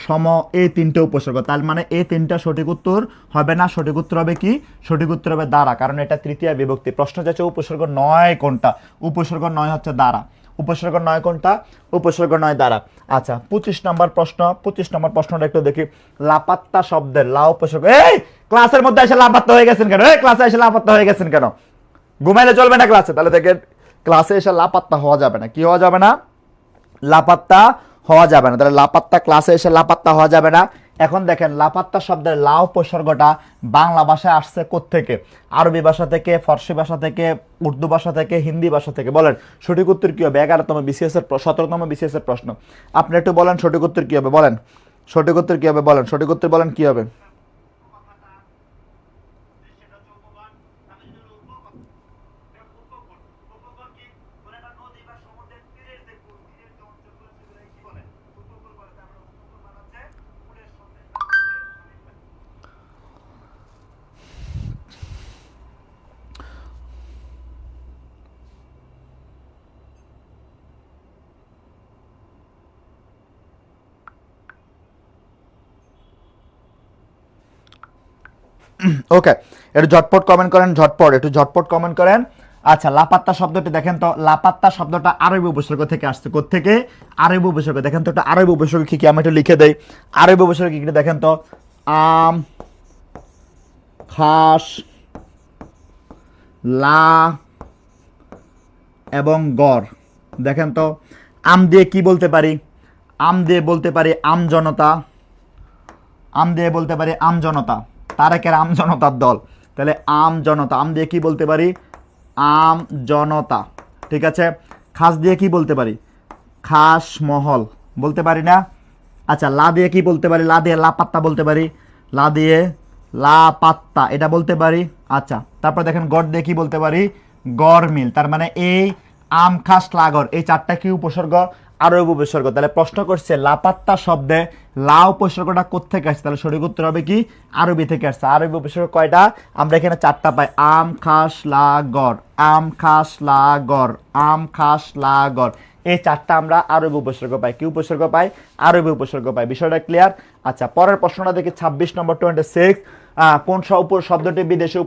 সম, এই তিনটে উপসর্গ, তার মানে এই তিনটা সঠিক উত্তর হবে না। সঠিক উত্তর হবে কি? সঠিক উত্তর হবে দ্বারা, কারণ এটা তৃতীয় বিভক্তি। প্রশ্ন যাচ্ছে উপসর্গ নয় কোনটা? উপসর্গ নয় হচ্ছে দ্বারা। উপসর্গ নয় কোনটা? উপসর্গ নয় দ্বারা। আচ্ছা 25 নম্বর প্রশ্ন, 25 নম্বর প্রশ্নটা একটু দেখি। লাপাত্তা শব্দের লা উপসর্গ। এই ক্লাসের মধ্যে এসে লাপাত্তা হয়ে গেছেন কেন? এই ক্লাসে এসে লাপাত্তা হয়ে গেছেন কেন? ঘুমাইলে চলবে না ক্লাসে? তাহলে দেখেন ক্লাসে এসে লাপাত্তা হওয়া যাবে না। কি হওয়া যাবে না? লাপাত্তা হওয়া যাবে না। তাহলে লাপাত্তা, ক্লাসে এসে লাপাত্তা হওয়া যাবে না। এখন দেখেন লাপাত্তা শব্দের লা উপসর্গটা বাংলা ভাষায় আসছে কোত্থেকে? আরবি ভাষা থেকে, ফার্সি ভাষা থেকে, উর্দু ভাষা থেকে, হিন্দি ভাষা থেকে। বলেন সঠিক উত্তর কি হবে? 11তম বিসিএস এর 17তম বিসিএস এর প্রশ্ন। আপনি একটু বলেন সঠিক উত্তর কি হবে? বলেন সঠিক উত্তর কি হবে? বলেন সঠিক উত্তর বলেন কি হবে? ওকে একটু ঝটপট কমেন্ট করেন, ঝটপট একটু ঝটপট কমেন্ট করেন। আচ্ছা লাপাত্তা শব্দটি দেখেন তো, লাপাত্তা শব্দটা আরবি উপসর্গ থেকে আসছে। কোত্থেকে? আরবি উপসর্গ। দেখেন তো একটা আরবি উপসর্গ কি কি, আমি একটু লিখে দেই। আরবি উপসর্গ কি কি দেখেন তো, আম, খাস, লা এবং গড়। দেখেন তো আম দিয়ে কি বলতে পারি? আম দিয়ে বলতে পারি আম জনতা, আম দিয়ে বলতে পারি আম জনতা, তারেকের আম জনতার দল। তাহলে আম জনতা, আম দিয়ে কি বলতে পারি? আম জনতা। ঠিক আছে। খাস দিয়ে কি বলতে পারি? খাস মহল বলতে পারি না? আচ্ছা লা দিয়ে কি বলতে পারি? লা দিয়ে লাপাত্তা বলতে পারি, লা দিয়ে লাপাত্তা এটা বলতে পারি। আচ্ছা তারপর দেখেন গড় দিয়ে কি বলতে পারি? গড় মিল। তার মানে এই আম, খাস, লাগর এই চারটা কি উপসর্গ? আরবি উপসর্গ। তাহলে প্রশ্ন করছে লাপাত্তা শব্দে লা উপসর্গটা কোত্থেকে আসছে? তাহলে সঠিক উত্তর হবে কি? আরবি থেকে আসছে। আরবি উপসর্গ কয়টা? আমরা এখানে চারটা পাই। আম, খাস, লাগর, আম, খাস, লাগর, আম, খাস, লাগর, এই চারটা আমরা আরবি উপসর্গ পাই। কি উপসর্গ পাই? আরবি উপসর্গ পাই। বিষয়টা ক্লিয়ার? আচ্ছা পরের প্রশ্নটা দেখি 26 নম্বর 26। কোন শব্দটি বিদেশি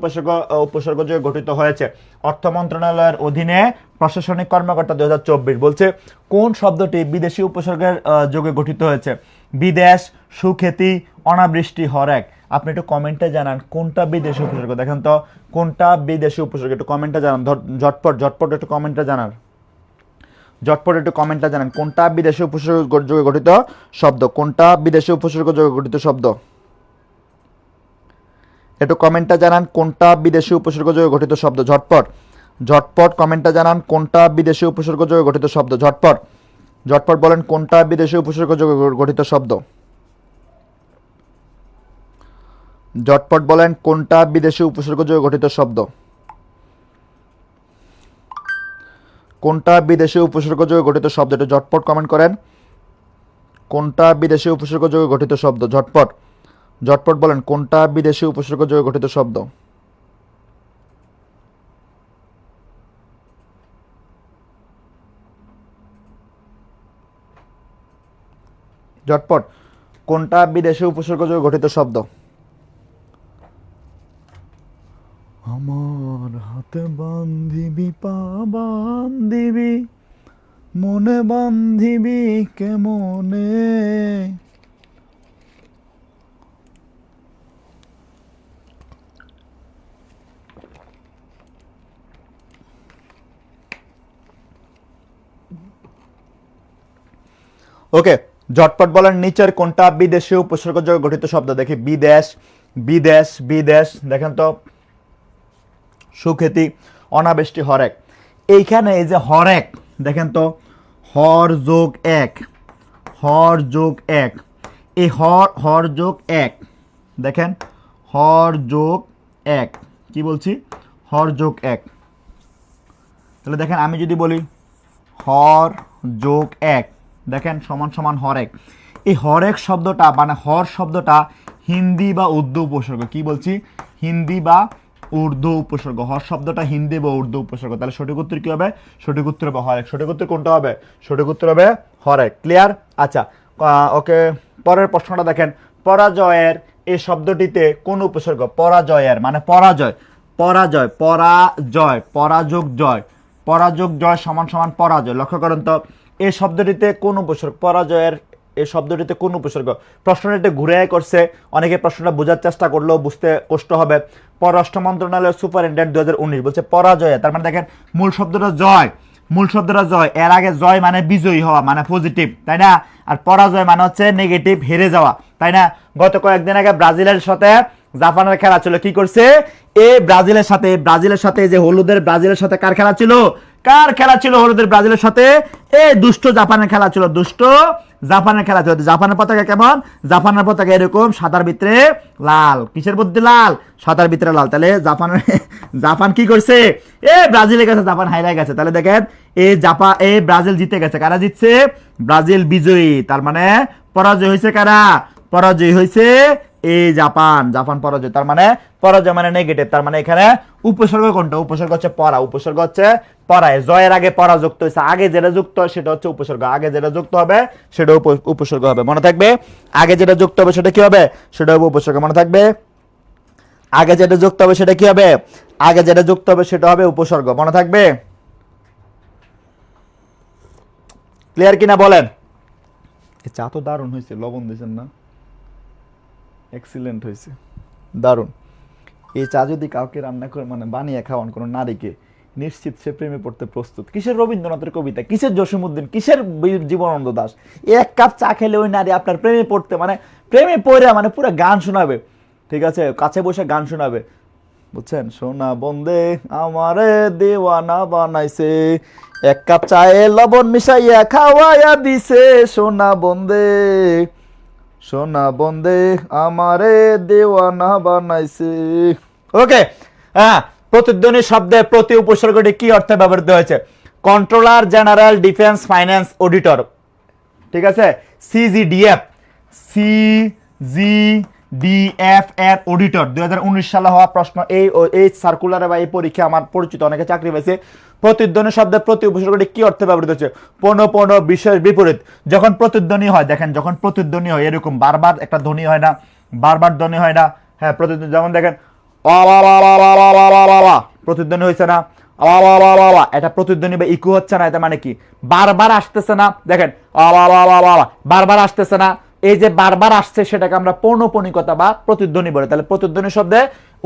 উপসর্গ যোগে গঠিত হয়েছে? অর্থ মন্ত্রণালয়ের অধীনে প্রশাসনিক কর্মকর্তা 2024 বলছে কোন শব্দটি বিদেশি উপসর্গের যোগে গঠিত হয়েছে? বিদেশ, সুখ্যাতি, অনাবৃষ্টি, হরেক। আপনি একটু কমেন্টে জানান কোনটা বিদেশি উপসর্গ। দেখেন তো কোনটা বিদেশি উপসর্গ, একটু কমেন্টে জানান। ঝটপট একটু কমেন্টে জানান। কোনটা বিদেশি উপসর্গ যোগে গঠিত শব্দ? কোনটা বিদেশি উপসর্গ যোগে গঠিত শব্দ? একটু কমেন্টে জানান কোনটা বিদেশি উপসর্গ যোগে গঠিত শব্দ। ঝটপট কমেন্টে জানান কোনটা বিদেশি উপসর্গ যোগে গঠিত শব্দ। ঝটপট বলেন কোনটা বিদেশি উপসর্গ যোগে গঠিত শব্দ। ঝটপট বলেন কোনটা বিদেশি উপসর্গ যোগে গঠিত শব্দ। কোনটা বিদেশি উপসর্গ যোগে গঠিত শব্দ? এটা ঝটপট কমেন্ট করেন। কোনটা বিদেশি উপসর্গ যোগে গঠিত শব্দ? ঝটপট বলেন কোনটা বিদেশি উপসর্গ যোগে গঠিত শব্দ। ঝটপট কোনটা বিদেশি উপসর্গ যোগে গঠিত শব্দ? আমার হাতে বান্ধিবি, পা বান্ধিবি, মনে বান্ধিবি কেমনে। ওকে, ঝটপট বলেন নিচের কোনটা বিদেশি উপসর্গ যোগে গঠিত শব্দ। দেখি বিদেশ দেখেন তো, সুখ্যাতি, অনাবৃষ্টি, হরেক। এইখানে এই যে হরেক দেখেন তো, হর যোগ এক, এই হর যোগ এক, দেখেন হর যোগ এক, কি বলছি? হর যোগ এক। তাহলে দেখেন আমি যদি বলি হর যোগ এক, দেখেন সমান সমান হরেক। এই হরেক শব্দটা মানে হর শব্দটা হিন্দি বা উর্দু উপসর্গ। কি বলছি? হিন্দি বা উর্দু উপসর্গ। হর শব্দটা হিন্দি বা উর্দু উপসর্গ। তাহলে সঠিক উত্তর কি হবে? সঠিক উত্তর হবে হরেক। সঠিক উত্তর কোনটা হবে? সঠিক উত্তর হবে হরেক। ক্লিয়ার? আচ্ছা, ওকে, পরের প্রশ্নটা দেখেন। পরাজয়ের এই শব্দটিতে কোন উপসর্গ? পরাজয়ের মানে পরাজয়, পরাযোগ জয় সমান সমান পরাজয়। লক্ষ্য করেন তো এই শব্দটিতে কোন উপসর্গ? পরাজয়ের এই শব্দটিতে কোন উপসর্গ? প্রশ্নটা ঘুরে করছে, অনেকে প্রশ্নটা বোঝার চেষ্টা করলেও বুঝতে কষ্ট হবে। পররাষ্ট্র মন্ত্রণালয়ের সুপারিনটেন্ডেন্ট 2019 বলছে পরাজয়, তার মানে দেখেন মূল শব্দটা জয়, এর আগে জয় মানে বিজয়ী হওয়া মানে পজিটিভ, তাই না? আর পরাজয় মানে হচ্ছে নেগেটিভ, হেরে যাওয়া, তাই না? গত কয়েকদিন আগে ব্রাজিলের সাথে জাপানের খেলা ছিল। কি করছে? এই ব্রাজিলের সাথে যে হলুদের ব্রাজিলের সাথে কার খেলা ছিল? হলুদের ব্রাজিলের সাথে এই দুষ্ট জাপানের খেলা ছিল। জাপানের পতাকা কেমন? জাপানের পতাকা এরকম সাদার ভিতরে লাল। কিসের মধ্যে লাল? সাদার ভিতরে লাল। তাহলে জাপান কি করছে? ব্রাজিলের কাছে জাপান হাইরা গেছে। তাহলে দেখেন ব্রাজিল জিতে গেছে। কারা জিতছে? ব্রাজিল বিজয়ী। তার মানে পরাজয় হয়েছে কারা? পরাজয় হয়েছে এই জাপান পরাজয়। তার মানে পরাজয় মানে নেগেটিভ। তার মানে এখানে উপসর্গ কোনটা? উপসর্গ হচ্ছে পরা। উপসর্গ হচ্ছে পরায়। জয়ের আগে পরা যুক্ত হয়েছে, আগে যেটা যুক্ত হয় সেটা হচ্ছে উপসর্গ। আগে যেটা যুক্ত হবে সেটা উপসর্গ হবে। মনে থাকবে, আগে যেটা যুক্ত হবে সেটা কি হবে? সেটা হবে উপসর্গ। মনে থাকবে, আগে যেটা যুক্ত হবে সেটা কি হবে? আগে যেটা যুক্ত হবে সেটা হবে উপসর্গ। মনে থাকবে? ক্লিয়ার কিনা বলেন? চা তো দারুণ হয়েছে, লবণ দিয়েছেন না? এক্সিলেন্ট হয়েছে, দারুণ। এই চা যদি কাউকে রান্না করে মানে বানিয়ে খাওয়ান কোনো নারীকে, নিশ্চিত সে প্রেমে পড়তে প্রস্তুত। কিসের রবীন্দ্রনাথের কবিতা, কিসের জসীমউদ্দিন, কিসের জীবনানন্দ দাস, এক কাপ চা খেলে ওই নারী আপনার প্রেমে পড়তে মানে প্রেমে পড়ে মানে পুরো গান শোনাবে। ঠিক আছে, কাছে বসে গান শোনাবে, বুঝছেন? সোনা বন্দে আমারে দেওয়ানা বানাইছে, এক কাপ চায়ে লবণ মিশাইয়া খাওয়াইয়া দিছে। সোনা বন্দে আমারে দেওয়ানা বানাইছে। ওকে, হ্যাঁ, প্রতিধ্বনি শব্দে প্রতি উপসর্গটি কি অর্থে ব্যবহৃত হয়েছে? Controller general defence finance auditor. ঠিক আছে, সিজিডিএফ এর অডিটর 2019 সালে হওয়া প্রশ্ন। এই সার্কুলারে বা এই পরীক্ষা আমার পরিচিত অনেকে চাকরি পেয়েছে। প্রতিধ্বনি শব্দে প্রতি উপসর্গটি কি অর্থে ব্যবহৃত হচ্ছে? পণ বিশেষ বিপরীত। যখন প্রতিধ্বনি হয়, দেখেন যখন প্রতিধ্বনি হয় এরকম বারবার একটা ধ্বনি হয় না, বারবার ধ্বনি হয় না, হ্যাঁ প্রতিধ্বনি, যেমন দেখেন প্রতিধ্বনি হয়েছে না, এটা প্রতিধ্বনি বা ইকো হচ্ছে না, এটা মানে কি বারবার আসতেছে না, দেখেন বারবার আসতেছে না, এই যে বারবার আসছে সেটাকে আমরা পৌনঃপুনিকতা বা প্রতিধ্বনি বলে। তাহলে প্রতিধ্বনি শব্দে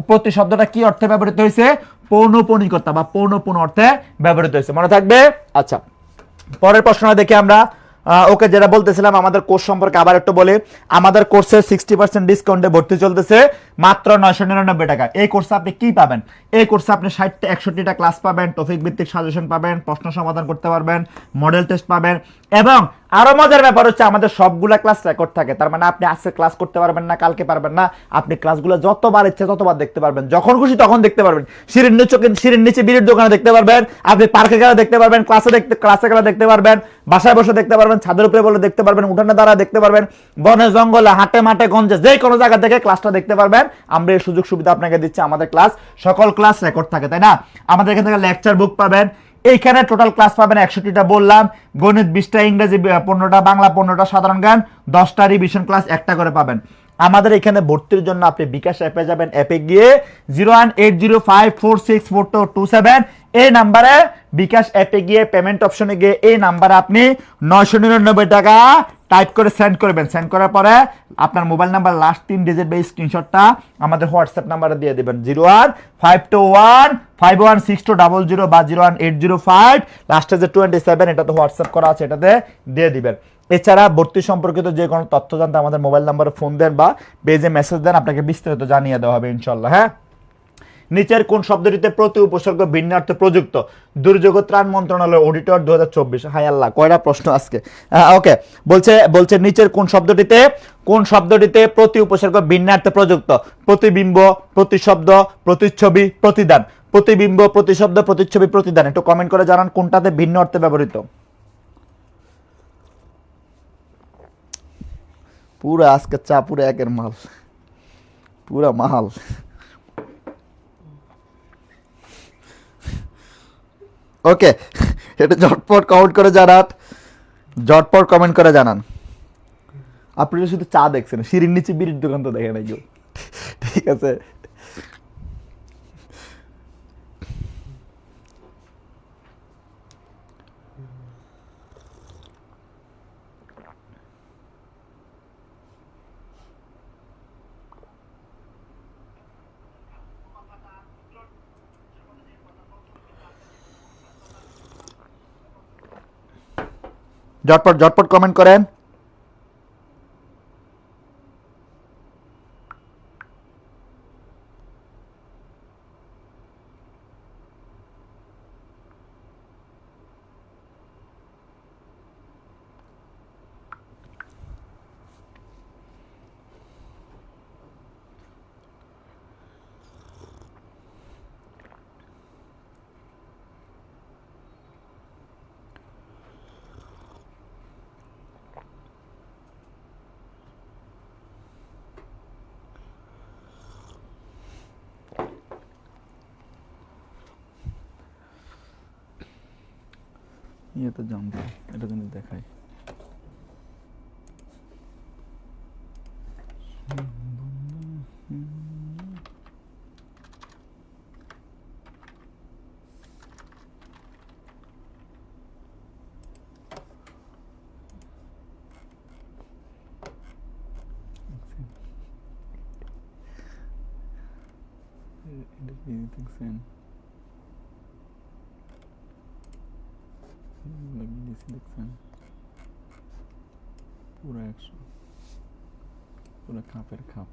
প্রতি শব্দটা কি অর্থে ব্যবহৃত হয়েছে? পৌনঃপুনিকতা বা পৌনঃপুন অর্থে ব্যবহৃত হয়েছে, মনে থাকবে। আচ্ছা, পরের প্রশ্নটা দেখি আমরা। ওকে, যেটা বলতেছিলাম আমাদের কোর্স সম্পর্কে আবার একটু বলি। আমাদের কোর্সে 60% ডিসকাউন্টে ভর্তি চলতেছে মাত্র 999 টাকা। এই কোর্সে আপনি কি পাবেন? এই কোর্সে আপনি 61টা ক্লাস পাবেন, টপিক ভিত্তিক সাজেশন পাবেন, প্রশ্ন সমাধান করতে পারবেন, মডেল টেস্ট পাবেন, এবং আরো মজার ব্যাপার হচ্ছে আমাদের সবগুলা ক্লাস রেকর্ড থাকে। তার মানে আপনি আজকে ক্লাস করতে পারবেন না, কালকে পারবেন না, আপনি ক্লাসগুলো যতবার ইচ্ছে ততবার দেখতে পারবেন, যখন খুশি তখন দেখতে পারবেন। সিঁড়ির নিচে বিড়ির দোকানে দেখতে পারবেন, আপনি পার্কে গেলে দেখতে পারবেন, ক্লাসে গেলে দেখতে পারবেন, বাসায় বসে দেখতে পারবেন, ছাদের উপরে বলে দেখতে পারবেন, উঠানে দ্বারা দেখতে পারবেন, বনে জঙ্গলে হাটে মাঠে গঞ্জে যে কোনো জায়গা থেকে ক্লাসটা দেখতে পারবেন। আমরা এই সুযোগ সুবিধা আপনাকে দিচ্ছি। আমাদের ক্লাস সকল ক্লাস রেকর্ড থাকে, তাই না? আমাদের এখান থেকে লেকচার বুক পাবেন, এইখানে টোটাল ক্লাস পাবেন 61টা বললাম, গণিত 20টা, ইংরেজি 15টা, বাংলা 15টা, সাধারণ জ্ঞান 10টা, রিভিশন ক্লাস একটা করে পাবেন। আমাদের এখানে ভর্তির জন্য আপনি বিকাশ অ্যাপে যাবেন, অ্যাপে গিয়ে 0180546427 এই নাম্বারে, বিকাশ অ্যাপে গিয়ে পেমেন্ট অপশনে গিয়ে এই নাম্বারে আপনি 999 টাকা টাইপ করে সেন্ড করবেন। সেন্ড করার পরে আপনার মোবাইল নাম্বার লাস্ট 3 ডিজিট বা স্ক্রিনশটটা আমাদের হোয়াটসঅ্যাপ নাম্বারে দিয়ে দিবেন, 01521516200 বা 01805 লাস্টে যে 27, এটা তো হোয়াটসঅ্যাপ করা আছে, এটাতে দিয়ে দিবেন। এছাড়া ভর্তি সম্পর্কিত যে কোনো তথ্য জানতে আমাদের মোবাইল নাম্বারে ফোন দেন বা পেজে মেসেজ দেন, আপনাকে বিস্তারিত জানিয়ে দেওয়া হবে ইনশাল্লাহ। হ্যাঁ, নিচের কোন শব্দটিতে প্রতি উপসর্গ ভিন্নার্থে প্রযুক্ত? দুর্যোগ ত্রাণ মন্ত্রণালয় অডিটর 2024। হাই আল্লাহ, কয়টা প্রশ্ন আজকে। ওকে, বলছে নিচের কোন শব্দটিতে প্রতি উপসর্গ ভিন্নার্থে প্রযুক্ত? প্রতিবিম্ব, প্রতিশব্দ, প্রতিচ্ছবি, প্রতিদান। প্রতিবিম্ব, প্রতিশব্দ, প্রতিচ্ছবি, প্রতিদান। একটু কমেন্ট করে জানান কোনটাতে ভিন্ন অর্থে ব্যবহৃত। পুরো আজকে চা পুরো একের মাল, পুরা মাল। ওকে, এটা ঝটপট কমেন্ট করে জানান। আপনি শুধু চা দেখছেন, সিঁড়ির নিচে বিড়ির দোকান তো দেখে নাই কেউ, ঠিক আছে? ঝটপট কমেন্ট করেন। ইয়ে তো জানবো, এটা কিন্তু দেখাই। দেখছেন পুরো 100, পুরো খাপের খাপ।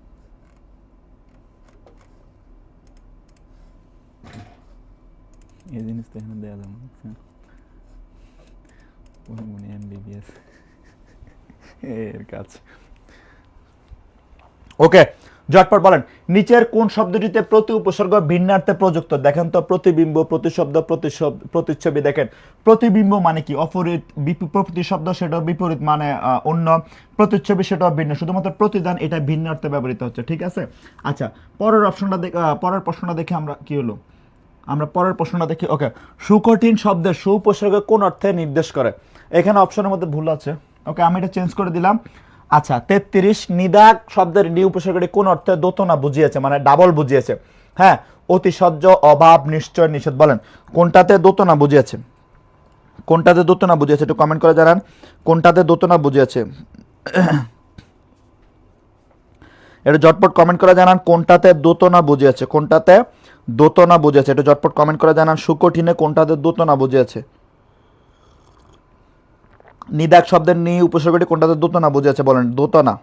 এই জিনিস তো এখানে দেওয়া যাবে, দেখছেন মনে MBBS এর কাজ। ওকে, ঝটপট বলেন নিচের কোন শব্দটিতে প্রতি উপসর্গ ভিন্নার্থে প্রযুক্ত? দেখেন তো, প্রতিবিম্ব, প্রতিশব্দ, প্রতিচ্ছবি। দেখেন প্রতিবিম্ব মানে কি? অপরিত। প্রতিশব্দ সেটা বিপরীত মানে অন্য। প্রতিচ্ছবি সেটাও ভিন্ন। শুধুমাত্র প্রতিদান এটা ভিন্নার্থে ব্যবহৃত হচ্ছে, ঠিক আছে? আচ্ছা, পরের প্রশ্নটা দেখে আমরা কি হলো, আমরা পরের প্রশ্নটা দেখি। ওকে, সুকঠিন শব্দের সুউপসর্গ কোন অর্থে নির্দেশ করে? এখানে অপশনের মধ্যে ভুল আছে। ওকে, আমি এটা চেঞ্জ করে দিলাম। আচ্ছা 33 নিদাগ শব্দের নি উপসর্গটি কোন অর্থে দোতনা বুঝিয়েছে, মানে ডাবল বুঝিয়েছে? হ্যাঁ, অতিশয্য, অভাব, নিশ্চয়, নিষেধ। বলেন কোনটাতে দোতনা বুঝিয়েছে? কোনটাতে দোতনা বুঝিয়েছে একটু কমেন্ট করে জানান, কোনটাতে দোতনা বুঝিয়েছে? একটু ঝটপট কমেন্ট করে জানান কোনটাতে দোতনা বুঝিয়েছে, কোনটাতে দোতনা বুঝিয়েছে, একটু ঝটপট কমেন্ট করে জানান সুকঠিনে কোনটাতে দোতনা বুঝিয়েছে। নিদাগ শব্দের নি উপসর্গটি কোনটাতে দোতনা বুঝিয়েছে? বলেন দোতনা।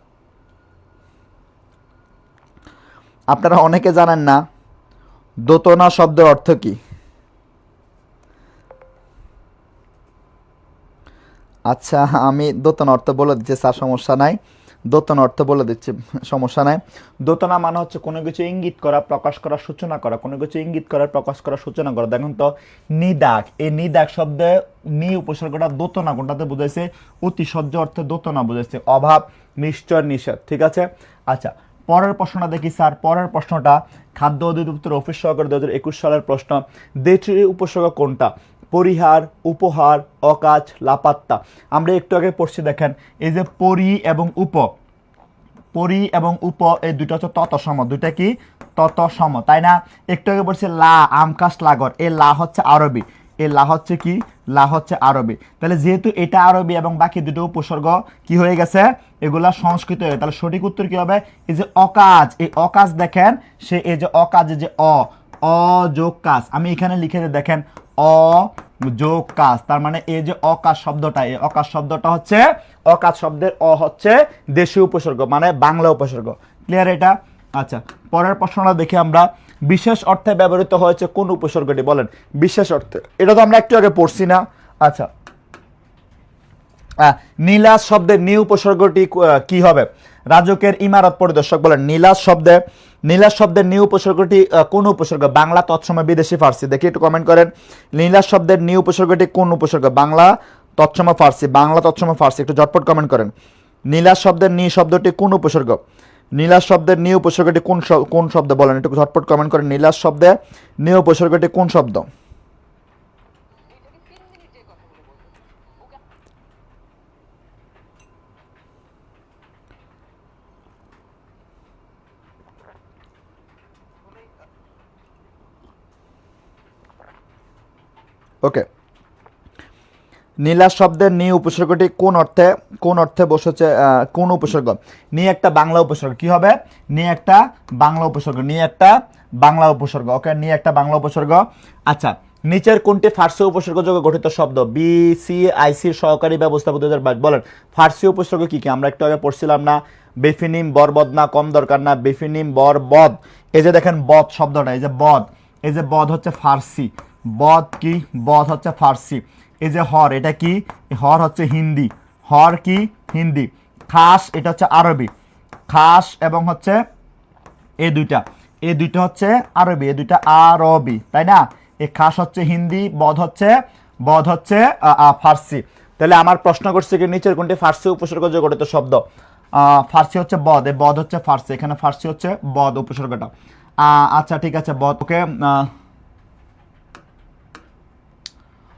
আপনারা অনেকে জানেন না দোতনা শব্দের অর্থ কি। আচ্ছা আমি দোতনা অর্থ বলে দিচ্ছি স্যার, সমস্যা নাই, দোতনা অর্থ বলে দিচ্ছি, সমস্যা নাই। দোতনা মানে হচ্ছে কোনো কিছু ইঙ্গিত করা, প্রকাশ করা, সূচনা করা, কোনো কিছু ইঙ্গিত করা, প্রকাশ করা, সূচনা করা। দেখুন তো নিদাগ, এই নিদাগ শব্দে নি উপসর্গটা দোতনা কোনটাতে বুঝাইছে? অতিশয্য অর্থে দোতনা বুঝাইছে, অভাব, নিশ্চয়, নিষেধ। ঠিক আছে, আচ্ছা পরের প্রশ্নটা দেখি স্যার। পরের প্রশ্নটা খাদ্য অধিদপ্তর অফিস সহকারী 2021 সালের প্রশ্ন। দেশীয় উপসর্গ কোনটা? পরিহার, উপহার, অকাজ, লাপাত্তা। আমরা একটু আগে পড়ছি, দেখেন এই যে পরি এবং উপ, পরি এবং উপ এই দুটো হচ্ছে ততসম, দুইটা কি ততসম, তাই না? একটু আগে পড়ছি লা, আমকাশ, লাগর, এই লা হচ্ছে আরবি, এই লা হচ্ছে কি, লা হচ্ছে আরবি। তাহলে যেহেতু এটা আরবি এবং বাকি দুটো উপসর্গ কি হয়ে গেছে, এগুলা সংস্কৃত হয়ে, তাহলে সঠিক উত্তর কি হবে? এই যে অকাজ, এই অকাজ দেখেন, সে এই যে অকাজ, যে অযোগ কাজ, আমি এখানে লিখে দিই, দেখেন অযোগ কাজ, তার মানে এই যে অকাজ শব্দটা, এই অকাজ শব্দটা হচ্ছে, অকাজ শব্দের অ হচ্ছে দেশীয় উপসর্গ, মানে বাংলা উপসর্গ। ক্লিয়ার এটা? আচ্ছা পরের প্রশ্নটা দেখি আমরা। বিশেষ অর্থে ব্যবহৃত হয়েছে কোন উপসর্গটি? বলেন বিশেষ অর্থে, এটা তো আমরা একটু আগে পড়ছি না? আচ্ছা নীলাস শব্দের নি উপসর্গটি কি হবে? রাজকের ইমারত পরিদর্শক। বলেন নীলাস শব্দের নি উপসর্গটি কোন উপসর্গ? বাংলা, তৎসময়, বিদেশি, ফার্সি। দেখি একটু কমেন্ট করেন, নীলাস শব্দের নি উপসর্গটি কোন উপসর্গ? বাংলা, তৎসময়, ফার্সি। বাংলা, তৎসময়, ফার্সি, একটু ঝটপট কমেন্ট করেন। নীলাস শব্দের নি শব্দটি কোন উপসর্গ? নীলাস শব্দের নি উপসর্গটি কোন শব্দ? বলেন একটু ঝটপট কমেন্ট করেন, নীলাস শব্দের নি উপসর্গটি কোন শব্দ? ওকে, নীলাস শব্দের নি উপসর্গটি কোন অর্থে বসেছে? কোন উপসর্গ? নি একটা বাংলা উপসর্গ, কি হবে? নি একটা বাংলা উপসর্গ, নি একটা বাংলা উপসর্গ। ওকে, নি একটা বাংলা উপসর্গ। আচ্ছা নিচের কোনটি ফার্সি উপসর্গ যোগে গঠিত শব্দ? বিসিআইসির সহকারী ব্যবস্থাপক 2022। বলেন ফার্সি উপসর্গ কি কি? আমরা একটু আগে পড়ছিলাম না? বেফিনিম, বরবদ না, কম দরকার না, বেফিনিম, বরবদ। এই যে দেখেন বদ শব্দটা, এই যে বদ, এই যে বদ হচ্ছে ফার্সি, বদ কি, বদ হচ্ছে ফার্সি। এই যে হর, এটা কি, হর হচ্ছে হিন্দি, হর কি হিন্দি। খাস, এটা হচ্ছে আরবি, খাস এবং হচ্ছে এই দুইটা হচ্ছে আরবি, এই দুইটা আরবি, তাই না? এই খাস হচ্ছে হিন্দি, বদ হচ্ছে ফার্সি। তাহলে আমার প্রশ্ন করছে কি নিচের কোনটি ফার্সি উপসর্গ যোগে গঠিত শব্দ? ফার্সি হচ্ছে বদ, এই বদ হচ্ছে ফার্সি, এখানে ফার্সি হচ্ছে বদ উপসর্গটা। আচ্ছা ঠিক আছে, বদ। ওকে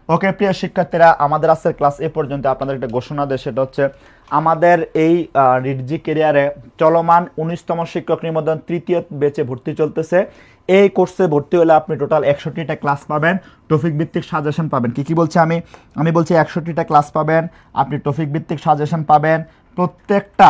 ওকে প্রিয় শিক্ষার্থীরা, আমাদের আজকের ক্লাস এ পর্যন্ত। আপনাদের একটা ঘোষণা দেয়, সেটা হচ্ছে আমাদের এই রিডজি ক্যারিয়ারে চলমান 19তম শিক্ষক নিবন্ধন 3য় ব্যাচে ভর্তি চলতেছে। এই কোর্সে ভর্তি হলে আপনি টোটাল 61টা ক্লাস পাবেন, টপিক ভিত্তিক সাজেশন পাবেন। কি বলছি আমি বলছি 61টা ক্লাস পাবেন, আপনি টপিক ভিত্তিক সাজেশন পাবেন, প্রত্যেকটা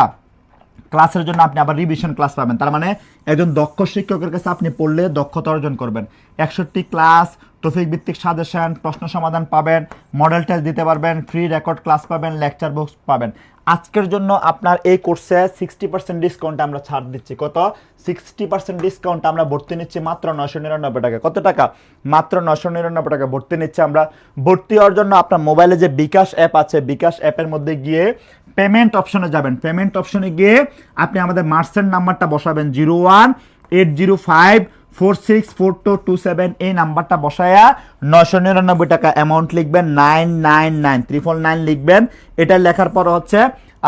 ক্লাসের জন্য আপনি আবার রিভিশন ক্লাস পাবেন। তার মানে একজন দক্ষ শিক্ষকের কাছে আপনি পড়লে দক্ষতা অর্জন করবেন। 61টি ক্লাস, টপিক ভিত্তিক সাজেশন, প্রশ্ন সমাধান পাবেন, মডেল টেস্ট দিতে পারবেন, ফ্রি রেকর্ড ক্লাস পাবেন, লেকচার বুকস পাবেন। আজকের জন্য আপনার এই কোর্সে 60% ডিসকাউন্ট আমরা ছাড় দিচ্ছি। কত? 60% ডিসকাউন্ট আমরা ভর্তি নিচ্ছি মাত্র 999 টাকা। কত টাকা? মাত্র 999 টাকা ভর্তি নিচ্ছে আমরা। ভর্তি হওয়ার জন্য আপনার মোবাইলে যে বিকাশ অ্যাপ আছে, বিকাশ অ্যাপের মধ্যে গিয়ে পেমেন্ট অপশনে যাবেন। পেমেন্ট অপশনে গিয়ে আপনি আমাদের মার্চেন্ট নাম্বারটা বসাবেন 018054642227, এই নাম্বারটা বসায়া 999 টাকা অ্যামাউন্ট লিখবেন, 999 999 লিখবেন। এটা লেখার পর হচ্ছে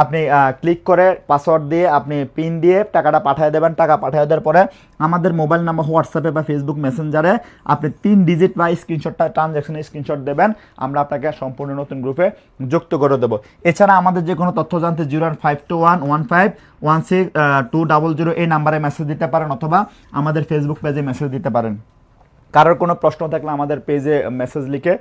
আপনি ক্লিক করে পাসওয়ার্ড দিয়ে আপনি পিন দিয়ে টাকাটা পাঠিয়ে দেবেন। টাকা পাঠিয়ে দেওয়ার পরে আমাদের মোবাইল নাম্বার হোয়াটসঅ্যাপে বা ফেসবুক মেসেঞ্জারে আপনি 3 ডিজিট বা স্ক্রিনশটটা ট্রানজ্যাকশনের স্ক্রিনশট দেবেন, আমরা আপনাকে সম্পূর্ণ নতুন গ্রুপে যুক্ত করে দেবো। এছাড়া আমাদের যে কোনো তথ্য জানতে 0152115162000 এই নাম্বারে মেসেজ দিতে পারেন, অথবা আমাদের ফেসবুক পেজে মেসেজ দিতে পারেন। কারোর কোনো প্রশ্ন থাকলে আমাদের পেজে মেসেজ লিখে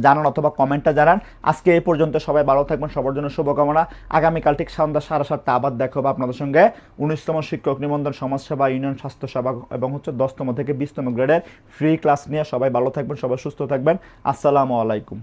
জানান অথবা কমেন্টে জানান। আজকে এই পর্যন্ত, সবাই ভালো থাকবেন, সবার জন্য শুভকামনা। আগামীকাল ঠিক সন্ধ্যা 7:30 আবার দেখা হবে আপনাদের সঙ্গে 19তম শিক্ষক নিবন্ধন সমাজসেবা ইউনিয়ন স্বাস্থ্যসেবা এবং 10তম থেকে 20তম গ্রেডের ফ্রি ক্লাস নিয়ে। সবাই ভালো থাকবেন, সবাই সুস্থ থাকবেন। আসসালামু আলাইকুম।